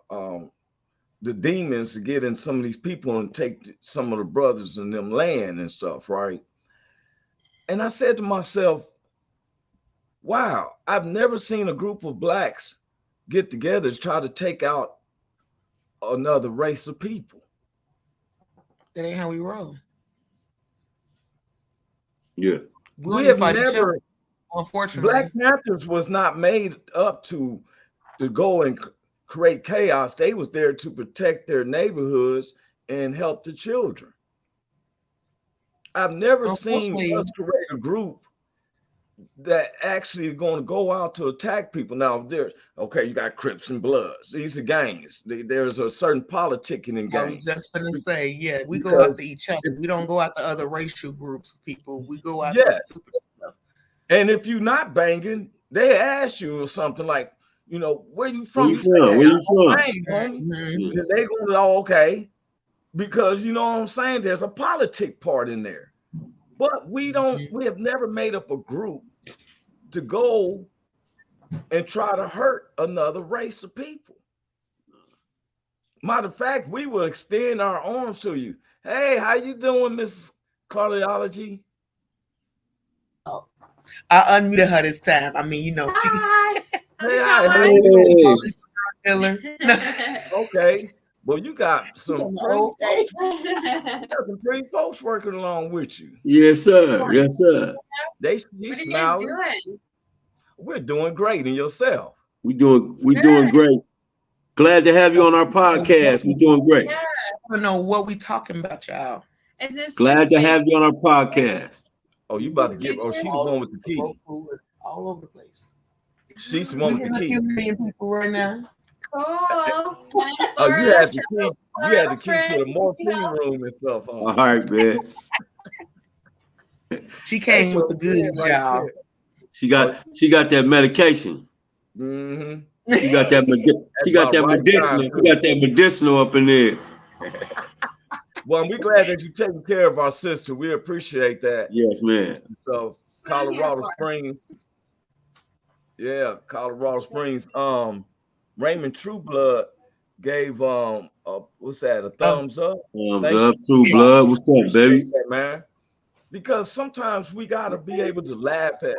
Speaker 4: demons get in some of these people and take some of the brothers and them land and stuff, right? And I said to myself, wow, I've never seen a group of blacks get together to try to take out another race of people.
Speaker 5: That ain't how we roll.
Speaker 6: Yeah.
Speaker 4: We have never
Speaker 5: Unfortunately,
Speaker 4: Black Panthers was not made up to go and create chaos. They was there to protect their neighborhoods and help the children. I've never seen
Speaker 5: unfortunately,
Speaker 4: us create a group that actually are going to go out to attack people. Now, there's okay, you got Crips and Bloods. These are gangs. There's a certain politicking in
Speaker 5: I was
Speaker 4: gangs
Speaker 5: just gonna say, yeah, we go
Speaker 4: because
Speaker 5: after each other. We don't go after other racial groups of people. We go after
Speaker 4: yes,
Speaker 5: stupid stuff.
Speaker 4: and if you're not banging, they ask you or something like, where you
Speaker 6: Where
Speaker 4: from?
Speaker 6: you
Speaker 4: You say,
Speaker 6: from?
Speaker 4: hey,
Speaker 6: Where you
Speaker 4: I'm
Speaker 6: from?
Speaker 4: bang, homie.
Speaker 5: Mhm.
Speaker 6: Yeah.
Speaker 4: And they go, oh, okay, because you know what I'm saying. There's a politic part in there, but we don't. We have never made up a group to go and try to hurt another race of people. Matter of fact, we will extend our arms to you. Hey, how you doing, Mrs. Cardiology?
Speaker 5: Oh, I unmuted her this time. I mean, she
Speaker 7: Hi. How's
Speaker 4: Hey,
Speaker 7: it
Speaker 4: how
Speaker 7: going?
Speaker 4: you
Speaker 6: Hey,
Speaker 5: killer.
Speaker 4: Okay. Well, you got some pretty
Speaker 5: Okay.
Speaker 4: folks. You got some pretty folks working along with you.
Speaker 6: yes, sir. Yes, sir.
Speaker 4: She's
Speaker 7: What are you guys
Speaker 4: smiling.
Speaker 7: doing?
Speaker 4: We're doing great in yourself.
Speaker 6: We doing
Speaker 7: Good.
Speaker 6: great. Glad to have you on our podcast. We're doing great.
Speaker 7: Yeah.
Speaker 5: I don't know what we talking about, y'all.
Speaker 7: Is this
Speaker 6: Glad
Speaker 7: just
Speaker 6: to have you on our podcast.
Speaker 4: Oh, you about to get? Oh,
Speaker 7: YouTube?
Speaker 4: she's the one with the key.
Speaker 5: All over the place.
Speaker 4: She's the
Speaker 5: We
Speaker 4: one with the
Speaker 5: got a
Speaker 4: key.
Speaker 5: few million people right now.
Speaker 7: Cool. Nice,
Speaker 4: Oh, you
Speaker 7: Laura.
Speaker 4: had the key. You had the key to the
Speaker 7: Friends,
Speaker 4: morphine
Speaker 7: Cynthia.
Speaker 4: room and stuff.
Speaker 6: All right, man.
Speaker 5: She came with the good,
Speaker 4: right
Speaker 5: y'all.
Speaker 6: She got that medication.
Speaker 4: Mm-hmm.
Speaker 6: She got that medicinal. She got that medicinal up in there.
Speaker 4: Well, we're glad that you're taking care of our sister. We appreciate that.
Speaker 6: Yes, man.
Speaker 4: So Colorado Springs. Yeah, Colorado Springs. Raymond Trueblood gave what's that? A thumbs up.
Speaker 6: Thumbs up, True Blood. What's up, baby?
Speaker 4: That, man. Because sometimes we gotta be able to laugh at,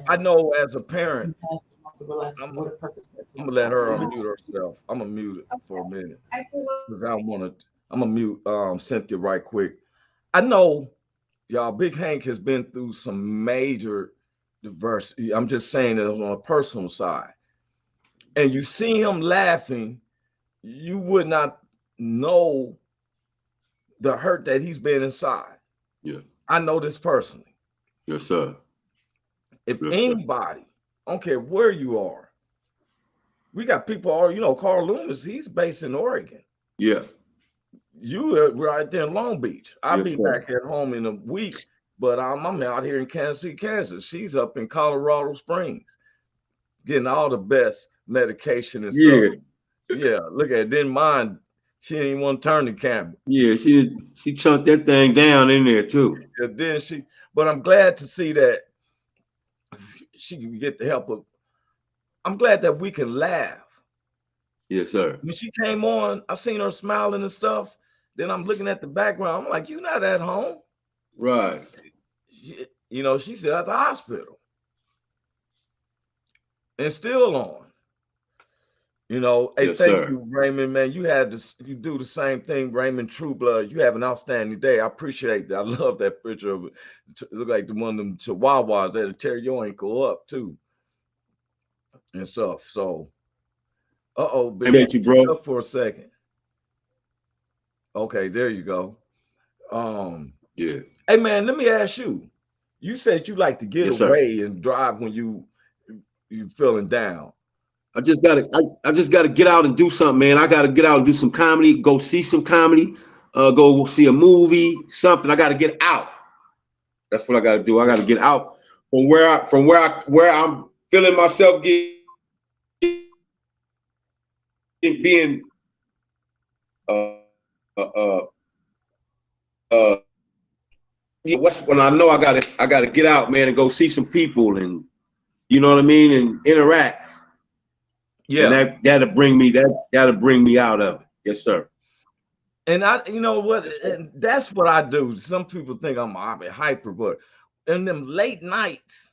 Speaker 4: I know as a parent, I'm gonna let her unmute herself. I'm gonna mute it for a minute. Because I don't wanna I'm gonna mute Cynthia right quick. I know y'all, Big Hank has been through some major diversity. I'm just saying it on a personal side. And you see him laughing, you would not know the hurt that he's been inside.
Speaker 6: Yeah.
Speaker 4: I know this personally.
Speaker 6: Yes, sir.
Speaker 4: If anybody, I don't care where you are, we got people all, Carl Loomis, he's based in Oregon.
Speaker 6: Yeah.
Speaker 4: You are right there in Long Beach. I'll be
Speaker 6: sir.
Speaker 4: back at home in a week, but I'm out here in Kansas City, Kansas. She's up in Colorado Springs, getting all the best medication and stuff. Yeah, look at it. Didn't mind. She didn't even want to turn the camera.
Speaker 6: Yeah, she chunked that thing down in there too.
Speaker 4: Then but I'm glad to see that she can get the help of. I'm glad that we can laugh.
Speaker 6: Yes, sir.
Speaker 4: When she came on, I seen her smiling and stuff. Then I'm looking at the background. I'm like, you're not at home.
Speaker 6: Right.
Speaker 4: She's at the hospital. And still on. Hey,
Speaker 6: yes,
Speaker 4: thank
Speaker 6: sir.
Speaker 4: you, Raymond, man. You do the same thing, Raymond Trueblood. You have an outstanding day. I appreciate that. I love that picture of it. It look like the one of them chihuahuas that'll tear your ankle up too. And stuff. So
Speaker 6: I met you, bro.
Speaker 4: Up for a second. Okay, there you go.
Speaker 6: Yeah.
Speaker 4: Hey man, let me ask you. You said you like to get away and drive when you feeling down.
Speaker 6: I just gotta get out and do something, man. I gotta get out and do some comedy, go see some comedy, go see a movie, something. I gotta get out. That's what I gotta do. I gotta get out from where I'm feeling myself being when I know I gotta get out, man, and go see some people and you know what I mean, and interact. Yeah, and that'll bring me out of it. Yes, sir.
Speaker 4: And and that's what I do. Some people think I'm hyper, but in them late nights,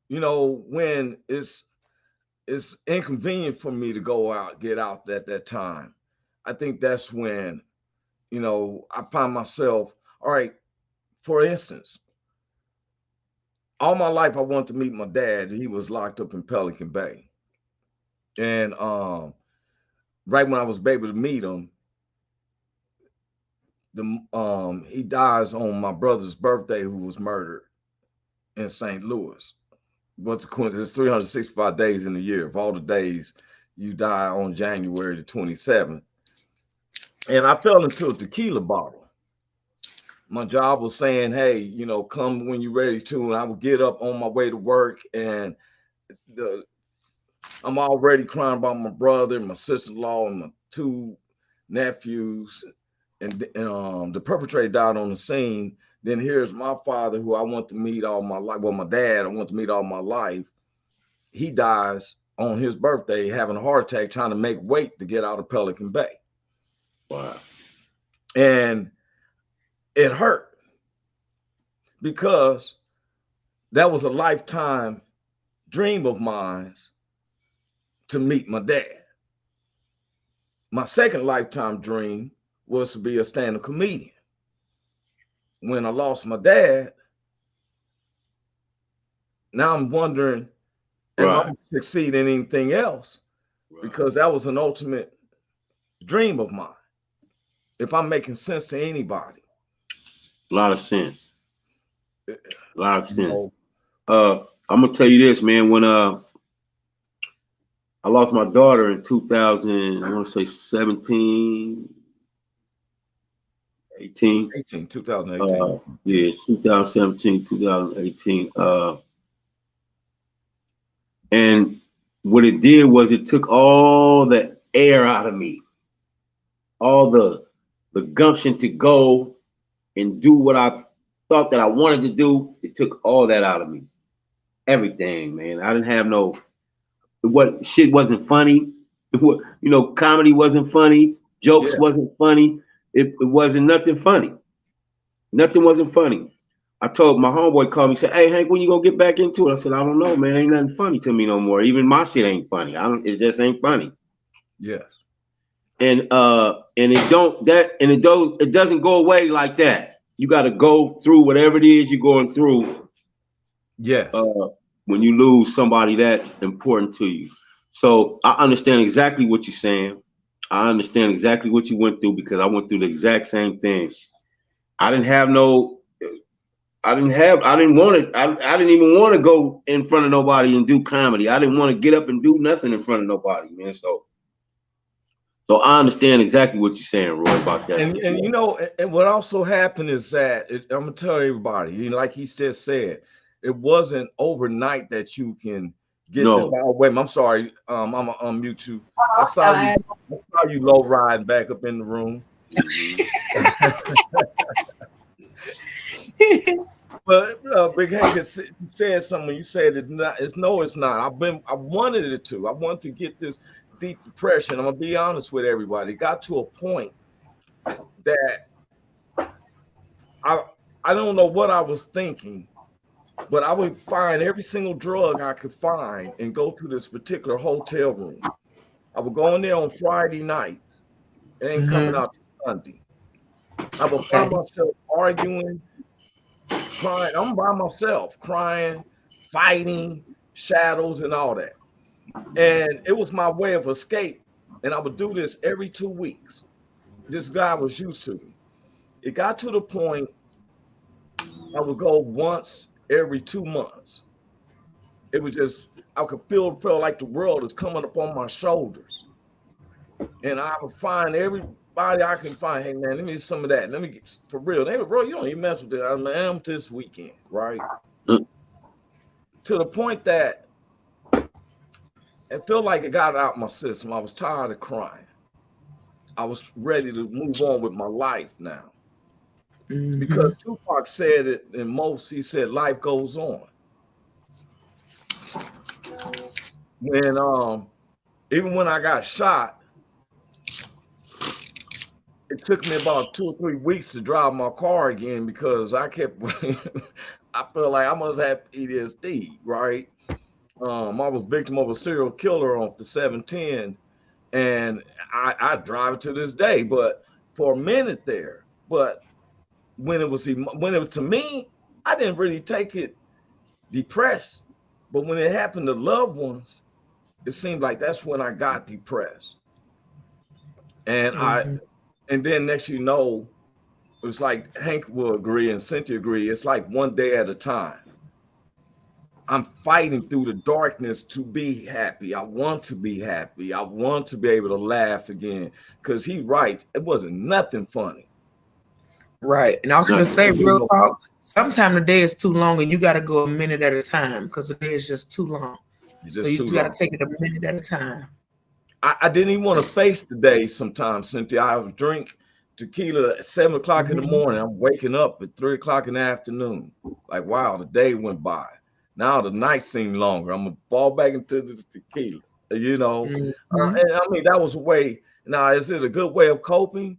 Speaker 4: when it's inconvenient for me to get out at that time. I think that's when, I find myself, All right, for instance, all my life I wanted to meet my dad. He was locked up in Pelican Bay. And right when I was able to meet him, he dies on my brother's birthday, who was murdered in St. Louis. What's the coincidence? 365 days in a year. Of all the days, you die on January the 27th. And I fell into a tequila bottle. My job was saying, hey, you know, come when you're ready to. And I would get up on my way to work, and I'm already crying about my brother, my sister-in-law, and my two nephews. And the perpetrator died on the scene. Then here's my father, who I want to meet all my life. Well, my dad, I want to meet all my life. He dies on his birthday, having a heart attack, trying to make weight to get out of Pelican Bay.
Speaker 6: Wow.
Speaker 4: And it hurt because that was a lifetime dream of mine to meet my dad. My second lifetime dream was to be a stand-up comedian. When I lost my dad, now I'm wondering, am I going to succeed in anything else? Because that was an ultimate dream of mine. If I'm making sense to anybody.
Speaker 6: A lot of sense. A lot of sense. I'm gonna tell you this, man. When I lost my daughter in 2000, I want to say 2018. Yeah, 2017, 2018. And what it did was it took all the air out of me, all the gumption to go and do what I thought that I wanted to do. It took all that out of me. Everything, man. I didn't have shit wasn't funny. Comedy wasn't funny. Jokes wasn't funny. It wasn't nothing funny. Nothing wasn't funny. I told my homeboy, called me, said, "Hey Hank, when you gonna get back into it?" I said, "I don't know, man. Ain't nothing funny to me no more. Even my shit ain't funny. It just ain't funny."
Speaker 4: Yes.
Speaker 6: And it doesn't go away like that. You got to go through whatever it is you're going through.
Speaker 4: Yes.
Speaker 6: When you lose somebody that important to you. So I understand exactly what you're saying. I understand exactly what you went through, because I went through the exact same thing. I didn't even want to go in front of nobody and do comedy. I didn't want to get up and do nothing in front of nobody, man. So I understand exactly what you're saying, Roy, about that.
Speaker 4: And and what also happened is that I'm gonna tell everybody, like he still said, it wasn't overnight that you can get this. Wait, I'm sorry. I'm gonna unmute you. I saw you low riding back up in the room. But Big Hank said something. You said it's not. It's not. I wanted it to. I wanted to get this deep depression. I'm gonna be honest with everybody. It got to a point that I don't know what I was thinking, but I would find every single drug I could find and go to this particular hotel room. I would go in there on Friday nights and coming out to Sunday. I would find myself arguing, crying. I'm by myself, crying, fighting, shadows, and all that. And it was my way of escape. And I would do this every 2 weeks. This guy was used to me. It got to the point I would go once every 2 months. It was just, I could feel like the world is coming up on my shoulders. And I would find everybody I can find. Hey man, let me get some of that. Let me get, for real. Hey, bro, you don't even mess with it. I'm this weekend, right? To the point that it felt like it got out of my system. I was tired of crying. I was ready to move on with my life now. Because Tupac said it in most, he said, life goes on. When even when I got shot, it took me about 2 or 3 weeks to drive my car again, because I kept I felt like I must have PTSD, right? I was victim of a serial killer off the 710, and I drive it to this day, but for a minute there. But when it was to me, I didn't really take it depressed. But when it happened to loved ones, it seemed like that's when I got depressed. And and then next you know, it was like Hank will agree and Cynthia agree. It's like one day at a time. I'm fighting through the darkness to be happy. I want to be happy. I want to be able to laugh again. Because he's right. It wasn't nothing funny.
Speaker 5: Right. And I was going to say, real talk, sometimes the day is too long and you got to go a minute at a time because the day is just too long. So you got to take it a minute at a time.
Speaker 4: I didn't even want to face the day sometimes, Cynthia. I would drink tequila at 7 o'clock in the morning. I'm waking up at 3 o'clock in the afternoon. Like, wow, the day went by. Now the night seemed longer. I'm going to fall back into this tequila, you know. And I mean, that was a way. Now, is it a good way of coping?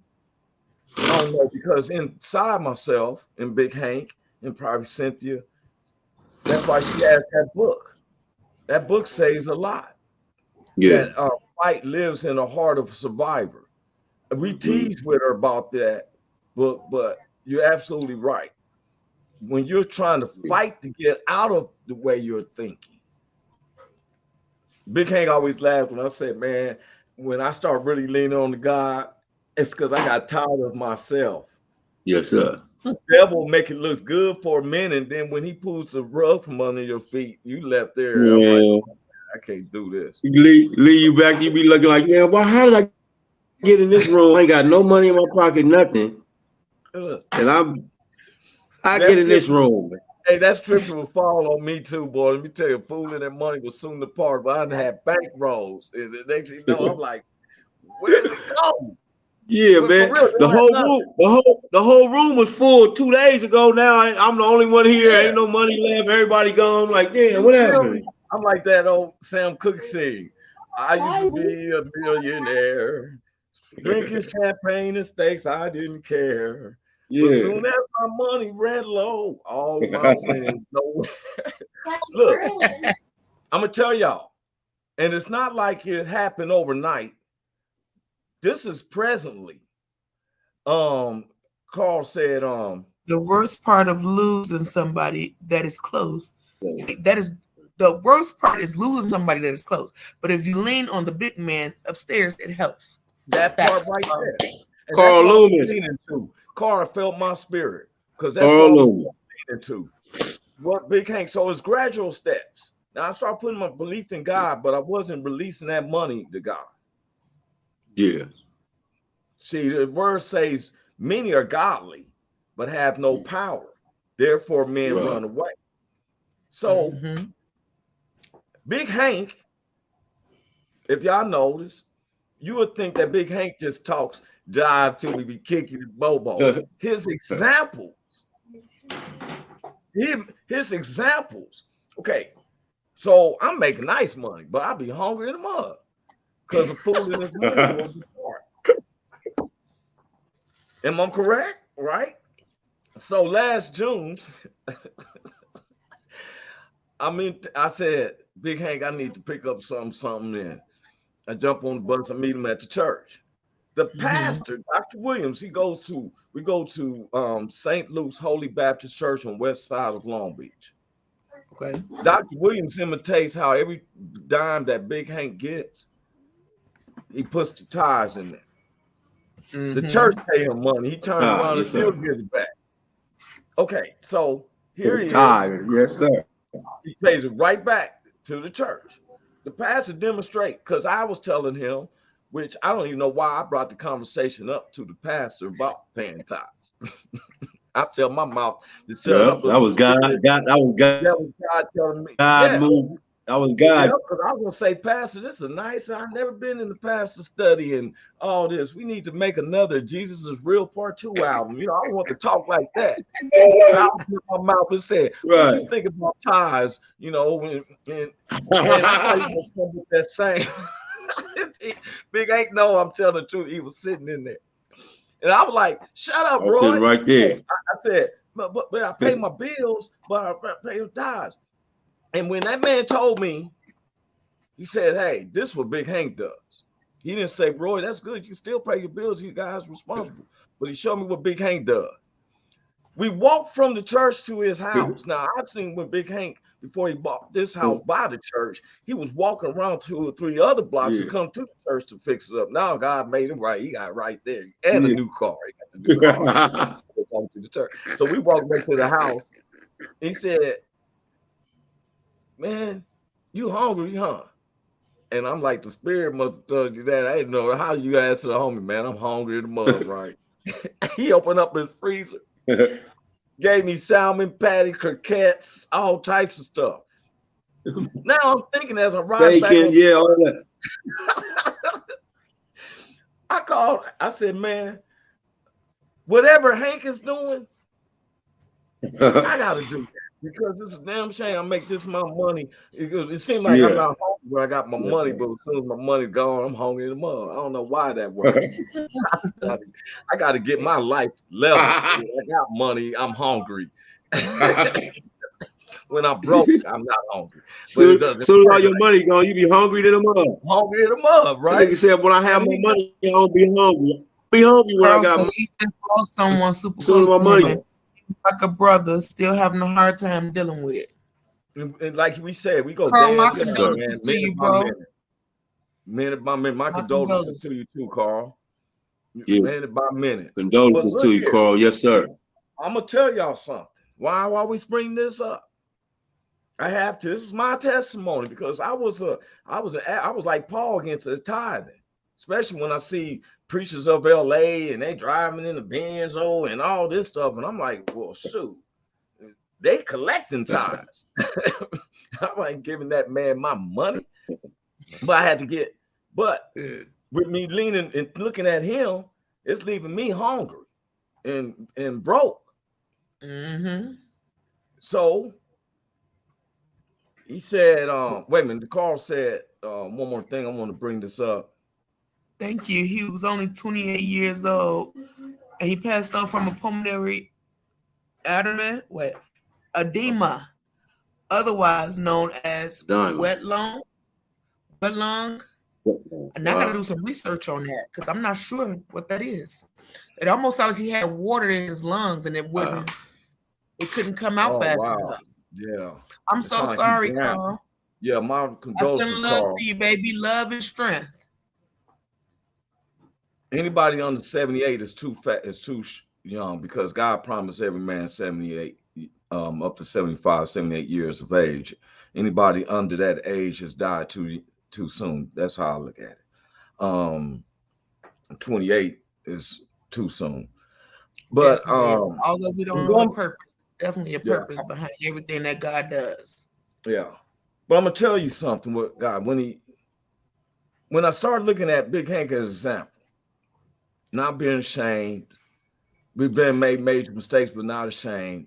Speaker 4: I don't know, because inside myself, and Big Hank, and probably Cynthia, that's why she has that book. That book says a lot.
Speaker 6: Yeah.
Speaker 4: That fight lives in the heart of a survivor. We tease with her about that book, but you're absolutely right. When you're trying to fight to get out of the way you're thinking. Big Hank always laughed when I said, man, when I start really leaning on the God, it's because I got tired of myself.
Speaker 6: Yes, sir.
Speaker 4: The devil will make it look good for a minute, and then when he pulls the rug from under your feet, you left there.
Speaker 6: Yeah.
Speaker 4: I'm like, I can't do this.
Speaker 6: Leave you back, you be looking like, man, why? How did I get in this room? I ain't got no money in my pocket, nothing. And I get in this room.
Speaker 4: Hey, that scripture will fall on me too, boy. Let me tell you, fool and that money will soon depart. But I didn't have bank rolls. And the next thing you know, I'm like, where did it go?
Speaker 6: Yeah, but man. Real, the whole room was full 2 days ago. Now I'm the only one here. Ain't no money left. Everybody gone. I'm like, damn, what happened?
Speaker 4: I'm like that old Sam Cooke sing. I used to be a millionaire, drinking champagne and steaks. I didn't care. Yeah. But soon as my money ran low, all my friends know. Look, I'm gonna tell y'all, and it's not like it happened overnight. This is presently. Carl said,
Speaker 5: the worst part of losing somebody that is close, that is the worst part is losing somebody that is close. But if you lean on the big man upstairs, it helps.
Speaker 4: That part right there. And
Speaker 6: Carl Loomis.
Speaker 4: Carl felt my spirit because that's what I'm leaning to. What Big Hank? So it's gradual steps. Now I started putting my belief in God, but I wasn't releasing that money to God.
Speaker 6: Yeah.
Speaker 4: See, the word says many are godly, but have no power. Therefore, men run away. So, Big Hank, if y'all notice, you would think that Big Hank just talks jive till we be kicking his bobo. His examples. Okay, so I'm making nice money, but I be hungry in the mud because the food in this money will be hard. Am I correct? Right? So last June, I said, Big Hank, I need to pick up something in. I jump on the bus and meet him at the church. The pastor, Dr. Williams, we go to St. Luke's Holy Baptist Church on west side of Long Beach.
Speaker 5: Okay.
Speaker 4: Dr. Williams imitates how every dime that Big Hank gets, he puts the tithes in there. The church pay him money. He turns around and still gives it back. Okay, so here he is.
Speaker 6: Yes, sir.
Speaker 4: He pays it right back to the church. The pastor demonstrates, because I was telling him, which I don't even know why I brought the conversation up to the pastor about paying tithes. I tell my mouth to shut up.
Speaker 6: That was God. That was
Speaker 4: God telling me.
Speaker 6: God moved. That was God.
Speaker 4: Because I was gonna say, Pastor, this is nice. I've never been in the pastor study and all this. We need to make another Jesus is Real Part 2 album. You know, I want to talk like that. I opened my mouth and said, what you think about tithes? You know, and I thought he was coming with that same. Big Hank, no, I'm telling the truth. He was sitting in there. And I was like, shut up, bro.
Speaker 6: Sitting right there.
Speaker 4: I said, but I pay my bills, but I pay the tithes. And when that man told me, he said, hey, this is what Big Hank does. He didn't say, Roy, that's good. You still pay your bills. You guys responsible. But he showed me what Big Hank does. We walked from the church to his house. Now I've seen when Big Hank, before he bought this house by the church, he was walking around 2 or 3 other blocks to come to the church to fix it up. Now God made him right. He got it right there. And a new car. He got the new car. To the church. So we walked back to the house. He said, man, you hungry, huh? And I'm like, the spirit must have told you that. I didn't know how you answer the homie, man. I'm hungry in the mud, right? He opened up his freezer, gave me salmon, patty, croquettes, all types of stuff. Now I'm thinking as I'm riding back on,
Speaker 6: all that.
Speaker 4: I called, I said, man, whatever Hank is doing, I gotta do that. Because it's a damn shame I make this amount of money. It seems like I'm not hungry when I got my money, but as soon as my money's gone, I'm hungry in the mud. I don't know why that works. I got to get my life level. When I got money, I'm hungry. When I'm broke, I'm not hungry.
Speaker 6: Soon as all your money gone, you be hungry in the mud.
Speaker 4: Hungry in the mud, right?
Speaker 6: Like said, when I have my money, I don't be hungry. Be hungry when I got
Speaker 5: so
Speaker 6: money.
Speaker 5: you just someone super
Speaker 6: Soon
Speaker 5: close
Speaker 6: as my
Speaker 5: to
Speaker 6: money
Speaker 5: him, like a brother, still having a hard time dealing with it.
Speaker 4: And like we said, we go
Speaker 5: Carl, my
Speaker 4: down,
Speaker 5: condolences to you, bro.
Speaker 4: Minute by minute. My condolences to you too, Carl.
Speaker 6: Yeah.
Speaker 4: Minute by minute.
Speaker 6: Condolences to you, Carl. Yes, sir.
Speaker 4: I'm gonna tell y'all something. Why I always bring this up? I have to. This is my testimony because I was like Paul against the tithing, especially when I see preachers of LA and they driving in the Benz and all this stuff, and I'm like, well, shoot, they collecting tithes. I'm like giving that man my money, but I had to get. But with me leaning and looking at him, it's leaving me hungry and broke.
Speaker 5: Mm-hmm.
Speaker 4: So he said, wait a minute, Carl said one more thing. I want to bring this up.
Speaker 5: Thank you. He was only 28 years old, and he passed on from a pulmonary edema, otherwise known as wet lung. And I got to do some research on that because I'm not sure what that is. It almost sounded like he had water in his lungs, and it couldn't come out fast enough.
Speaker 4: Yeah.
Speaker 5: I'm so sorry, Carl.
Speaker 4: Yeah, my condolences.
Speaker 5: I send love to you, baby. Love and strength.
Speaker 4: Anybody under 78 is too fat, is too young, because God promised every man 78, up to 75, 78 years of age. Anybody under that age has died too soon. That's how I look at it. 28 is too soon. But
Speaker 5: although we don't know the purpose, definitely a purpose behind everything that God does.
Speaker 4: Yeah. But I'm gonna tell you something with God. When I started looking at Big Hank as an example, not being ashamed, we've been made major mistakes, but not ashamed.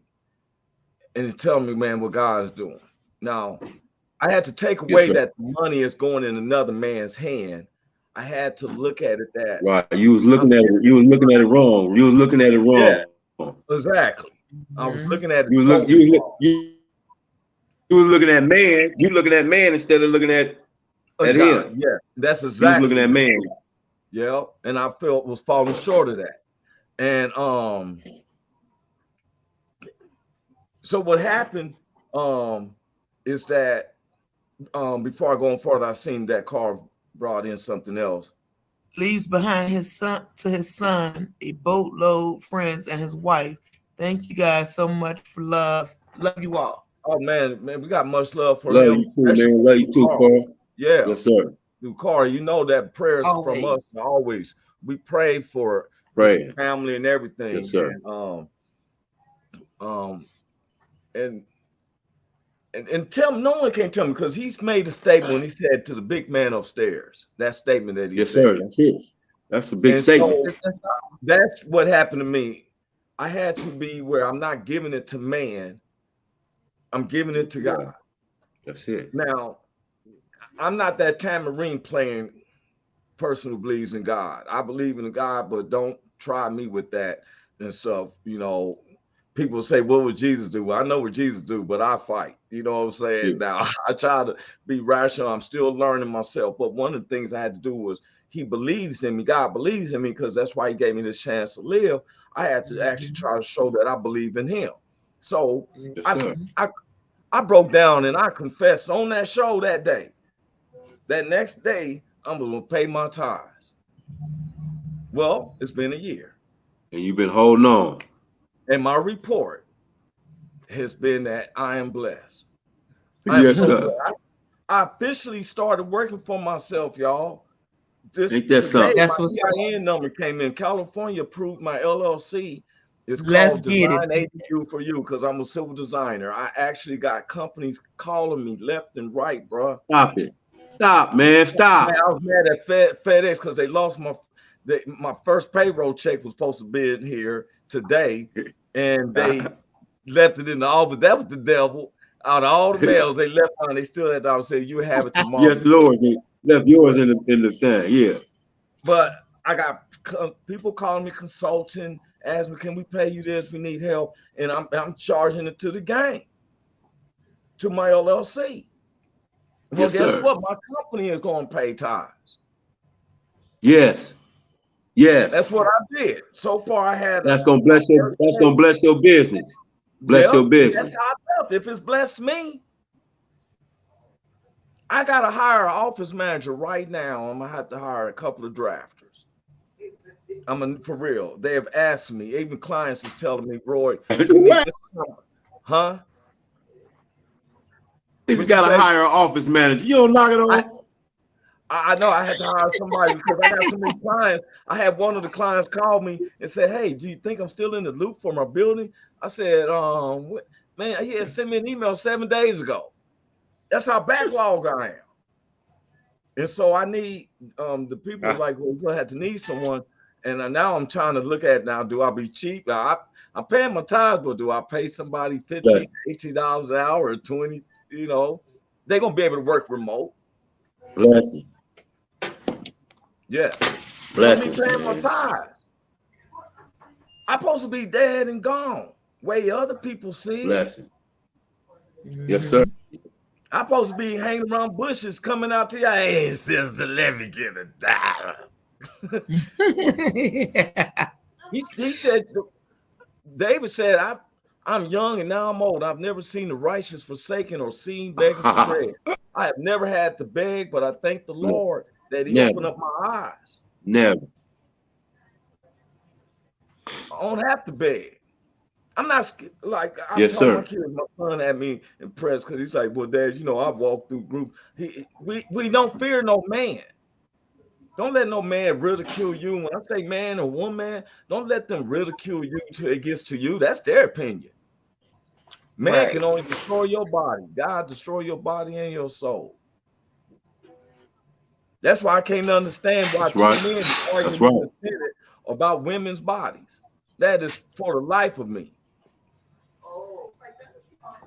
Speaker 4: And it tell me, man, what God is doing. Now, I had to take away that the money is going in another man's hand. I had to look at it that
Speaker 6: right. You was looking at it. You was looking at it wrong. You was looking at it wrong.
Speaker 4: Yeah, exactly. I was looking at it.
Speaker 6: You was looking at man. You looking at man instead of looking at him.
Speaker 4: Yeah, that's exactly.
Speaker 6: You was looking at man.
Speaker 4: Yeah, and I felt was falling short of that. And so what happened is that before I go on further, I've seen that Carl brought in something else.
Speaker 5: Leaves behind his son a boatload friends and his wife. Thank you guys so much for love. Love you all.
Speaker 4: Oh man, we got much love for
Speaker 6: love
Speaker 4: him.
Speaker 6: You too, man. Love you too, Carl.
Speaker 4: Yeah.
Speaker 6: Yes, sir.
Speaker 4: Carl, you know that prayers from us always. We pray for family and everything.
Speaker 6: Yes, sir.
Speaker 4: And tell me, no one can tell me, because he's made a statement when he said to the big man upstairs. That statement that he said.
Speaker 6: Yes, sir. That's it. That's a big statement.
Speaker 4: So, that's what happened to me. I had to be where I'm not giving it to man. I'm giving it to God.
Speaker 6: That's it.
Speaker 4: Now, I'm not that tambourine playing person who believes in God. I believe in God, but don't try me with that and stuff. You know, people say, what would Jesus do? Well, I know what Jesus do, but I fight. You know what I'm saying?
Speaker 6: Yeah.
Speaker 4: Now, I try to be rational. I'm still learning myself. But one of the things I had to do was he believes in me. God believes in me because that's why he gave me this chance to live. I had to actually try to show that I believe in him. So
Speaker 6: Yes, sir.
Speaker 4: I broke down and I confessed on that show that day. That next day, I'm going to pay my tithes. Well, it's been a year.
Speaker 6: And you've been holding on.
Speaker 4: And my report has been that I am blessed.
Speaker 6: Yes, sir.
Speaker 4: I officially started working for myself, y'all.
Speaker 6: Ain't that something?
Speaker 5: That's
Speaker 4: my
Speaker 5: what's
Speaker 4: EIN number came in. California approved my LLC. It's
Speaker 5: Let's
Speaker 4: called
Speaker 5: get
Speaker 4: Design
Speaker 5: it.
Speaker 4: ADU for you because I'm a civil designer. I actually got companies calling me left and right, bro.
Speaker 6: Stop it. Stop, man. Stop.
Speaker 4: Man, I was mad at FedEx because they lost my first payroll check was supposed to be in here today, and they left it in the office. That was the devil. Out of all the mails they left on, they still had to say you have it tomorrow.
Speaker 6: Yes, Lord. They left yours in the thing. Yeah.
Speaker 4: But I got people calling me consulting, asking me, can we pay you this? We need help. And I'm charging it to the game, to my LLC. Well,
Speaker 6: Yes,
Speaker 4: guess
Speaker 6: sir.
Speaker 4: what? My company is going to pay tithes.
Speaker 6: Yes. Yes.
Speaker 4: That's what I did. So far, I had.
Speaker 6: That's gonna bless your. That's gonna bless your business. Bless your business.
Speaker 4: That's how I felt. If it's blessed me, I gotta hire an office manager right now. I'm gonna have to hire a couple of drafters. For real. They have asked me. Even clients is telling me, Roy, huh?
Speaker 6: You gotta hire an office manager. You don't knock it on.
Speaker 4: I know I had to hire somebody because I got so many clients. I had one of the clients call me and said, hey, do you think I'm still in the loop for my building? I said, man, he had sent me an email 7 days ago. That's how backlogged I am. And so I need the people like, well, we're gonna have to need someone. And now I'm trying to look at now, do I be cheap? I'm paying my tithes, but do I pay somebody $15, $18 an hour or 20? You know, they're gonna be able to work remote.
Speaker 6: Bless you.
Speaker 4: Yeah.
Speaker 6: Bless
Speaker 4: me paying my tithes. I'm supposed to be dead and gone. Way other people see.
Speaker 6: Bless you. Yes, sir.
Speaker 4: I'm supposed to be hanging around bushes coming out to you. Hey, sister, let me get $1. He said, David said, I'm young and now I'm old. I've never seen the righteous forsaken or seen begging for bread. I have never had to beg, but I thank the Lord that he opened up my eyes.
Speaker 6: Never.
Speaker 4: I don't have to beg. I'm not like I
Speaker 6: yes,
Speaker 4: told
Speaker 6: sir.
Speaker 4: my kids, my son had me impressed because he's like, well, Dad, you know, I walk through groups. We don't fear no man. Don't let no man ridicule you. When I say man or woman, don't let them ridicule you till it gets to you. That's their opinion. Man can only destroy your body. God destroy your body and your soul. That's why I can't understand why men argue about women's bodies. That is for the life of me.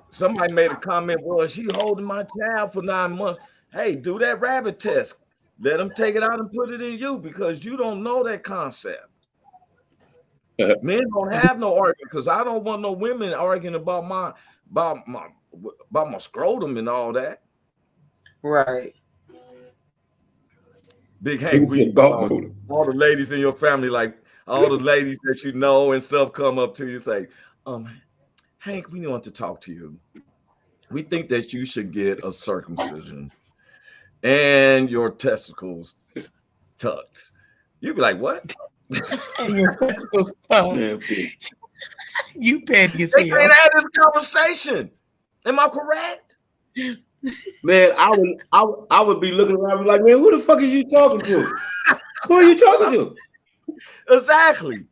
Speaker 4: Somebody made a comment, well, she holding my child for 9 months. Hey, do that rabbit test. Let them take it out and put it in you because you don't know that concept. Men don't have no argument because I don't want no women arguing about my scrotum and all that.
Speaker 5: Right.
Speaker 4: Big Hank, all the ladies in your family, like all the ladies that you know and stuff come up to you say, Hank, we want to talk to you. We think that you should get a circumcision and your testicles tucked. You'd be like, what?
Speaker 5: And your testicles tucked. You petty as hell.
Speaker 4: They can't have this conversation. Am I correct?
Speaker 6: Man, I would be looking around like, man, who the fuck is you talking to? Who are you talking to?
Speaker 4: Exactly.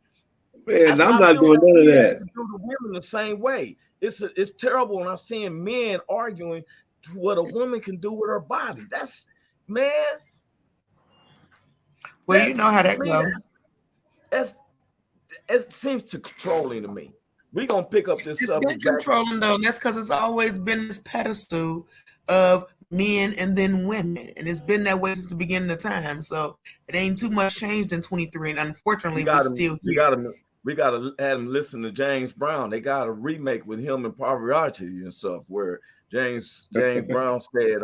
Speaker 6: Man, I'm not doing none of that.
Speaker 4: Do the women the same way. It's terrible when I'm seeing men arguing what a woman can do with her body. That's man.
Speaker 5: Well, you know how that goes.
Speaker 4: It seems too controlling to me. We're gonna pick up this subject.
Speaker 5: It's been controlling though. That's because it's always been this pedestal of men and then women, and it's been that way since the beginning of time. So it ain't too much changed in 23, and unfortunately, we're still here.
Speaker 4: we gotta have him listen to James Brown. They got a remake with him and Pagliacci and stuff where James Brown said,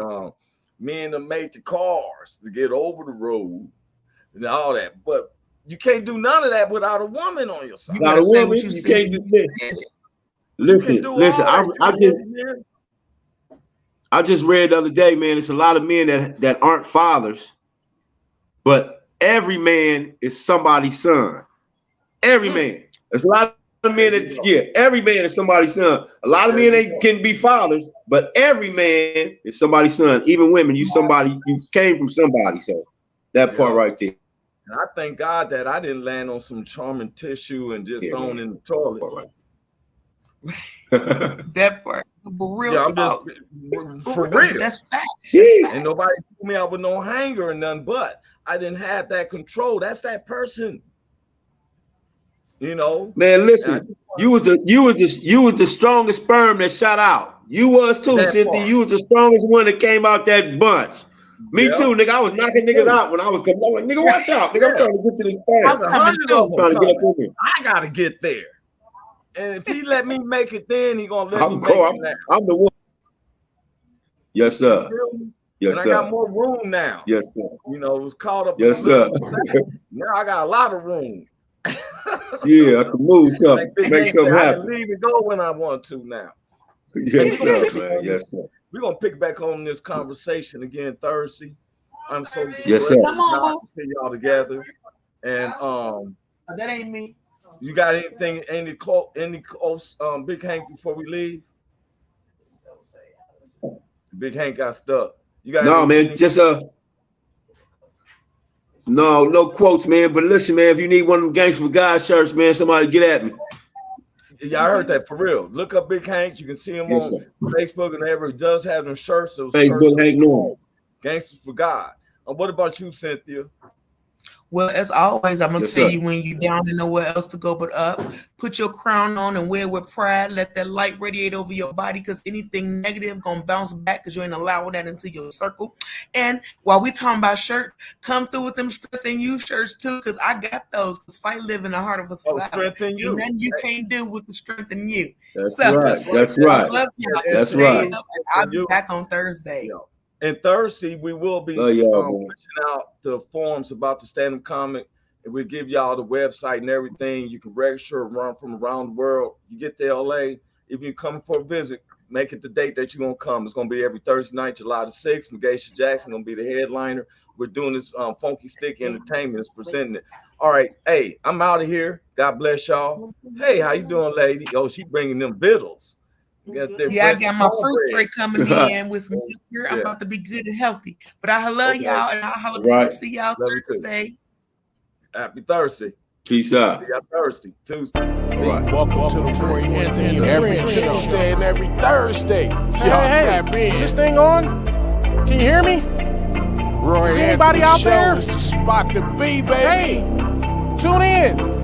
Speaker 4: men are made to cars to get over the road and all that. But you can't do none of that without a woman on your side.
Speaker 6: Without a woman, you can't do that. Listen. I just read the other day, man. It's a lot of men that aren't fathers, but every man is somebody's son. Every man. There's a lot of men that, every man is somebody's son. A lot of men can be fathers, but every man is somebody's son. Even women, you came from somebody. So that part right there.
Speaker 4: And I thank God that I didn't land on some charming tissue and just thrown in the toilet.
Speaker 5: That part, real talk.
Speaker 4: For real.
Speaker 5: That's fact.
Speaker 4: And nobody told me I was no hanger or none, but I didn't have that control. That's that person. You know,
Speaker 6: man. Listen, you was the strongest sperm that shot out. You was too, Cynthia. You was the strongest one that came out that bunch. Me too, nigga. I was knocking niggas out when I was coming. I'm like, nigga, watch out, nigga. I'm trying to get to this thing.
Speaker 4: I'm trying to get up in here. I gotta get there. And if he let me make it, then he gonna let me make it.
Speaker 6: I'm the one. Yes, sir. Yes,
Speaker 4: and
Speaker 6: sir.
Speaker 4: I got more room now.
Speaker 6: Yes, sir.
Speaker 4: You know, it was caught up.
Speaker 6: Yes, sir.
Speaker 4: Now I got a lot of room.
Speaker 6: Yeah, I can move something, make something happen.
Speaker 4: I can leave and go when I want to now.
Speaker 6: Yes, sir, man. Yes, sir.
Speaker 4: We're gonna pick back on this conversation again Thursday. I'm so glad to see y'all together. And
Speaker 5: that ain't me.
Speaker 4: You got anything, any close Big Hank before we leave? Big Hank got stuck. You got
Speaker 6: man, just no quotes, man. But listen, man, if you need one of them Gangsta for God shirts, man, somebody get at me.
Speaker 4: Yeah, I heard that for real. Look up Big Hank. You can see him on Facebook and whatever. He does have them shirts.
Speaker 6: Facebook Hank Norman.
Speaker 4: Gangsters for God. What about you, Cynthia?
Speaker 5: Well, as always, I'm gonna tell you, when you're down and nowhere else to go but up, put your crown on and wear it with pride. Let that light radiate over your body, because anything negative gonna bounce back because you ain't allowing that into your circle. And while we talking about shirts, come through with them Strengthen You shirts too, because I got those. Because fight live in the heart of us.
Speaker 4: Strengthen You.
Speaker 5: Nothing you can't do with the Strengthen You.
Speaker 6: That's right. That's right.
Speaker 5: I love y'all.
Speaker 6: That's right.
Speaker 5: I'll be back on Thursday.
Speaker 4: And Thursday, we will be pushing out the forums about the stand-up comic, and we'll give y'all the website and everything. You can register and run from around the world. You get to LA. If you come for a visit, make it the date that you're going to come. It's going to be every Thursday night, July the 6th. Megasha Jackson going to be the headliner. We're doing this Funky Stick Entertainment is presenting it. All right. Hey, I'm out of here. God bless y'all. Hey, how you doing, lady? Oh, she bringing them vittles.
Speaker 5: I got my fruit tray coming in with some sugar. I'm about to be good and healthy. But I love y'all, and I'll see y'all Thursday.
Speaker 4: Happy Thursday.
Speaker 6: Peace out.
Speaker 4: See y'all Thursday, Tuesday.
Speaker 2: All right. Welcome to the Roy Anthony every Tuesday and every Thursday. Y'all tap in.
Speaker 3: Is this thing on? Can you hear me?
Speaker 2: Roy
Speaker 3: Is anybody out there?
Speaker 2: Is the spot to be, baby.
Speaker 3: Hey, tune in.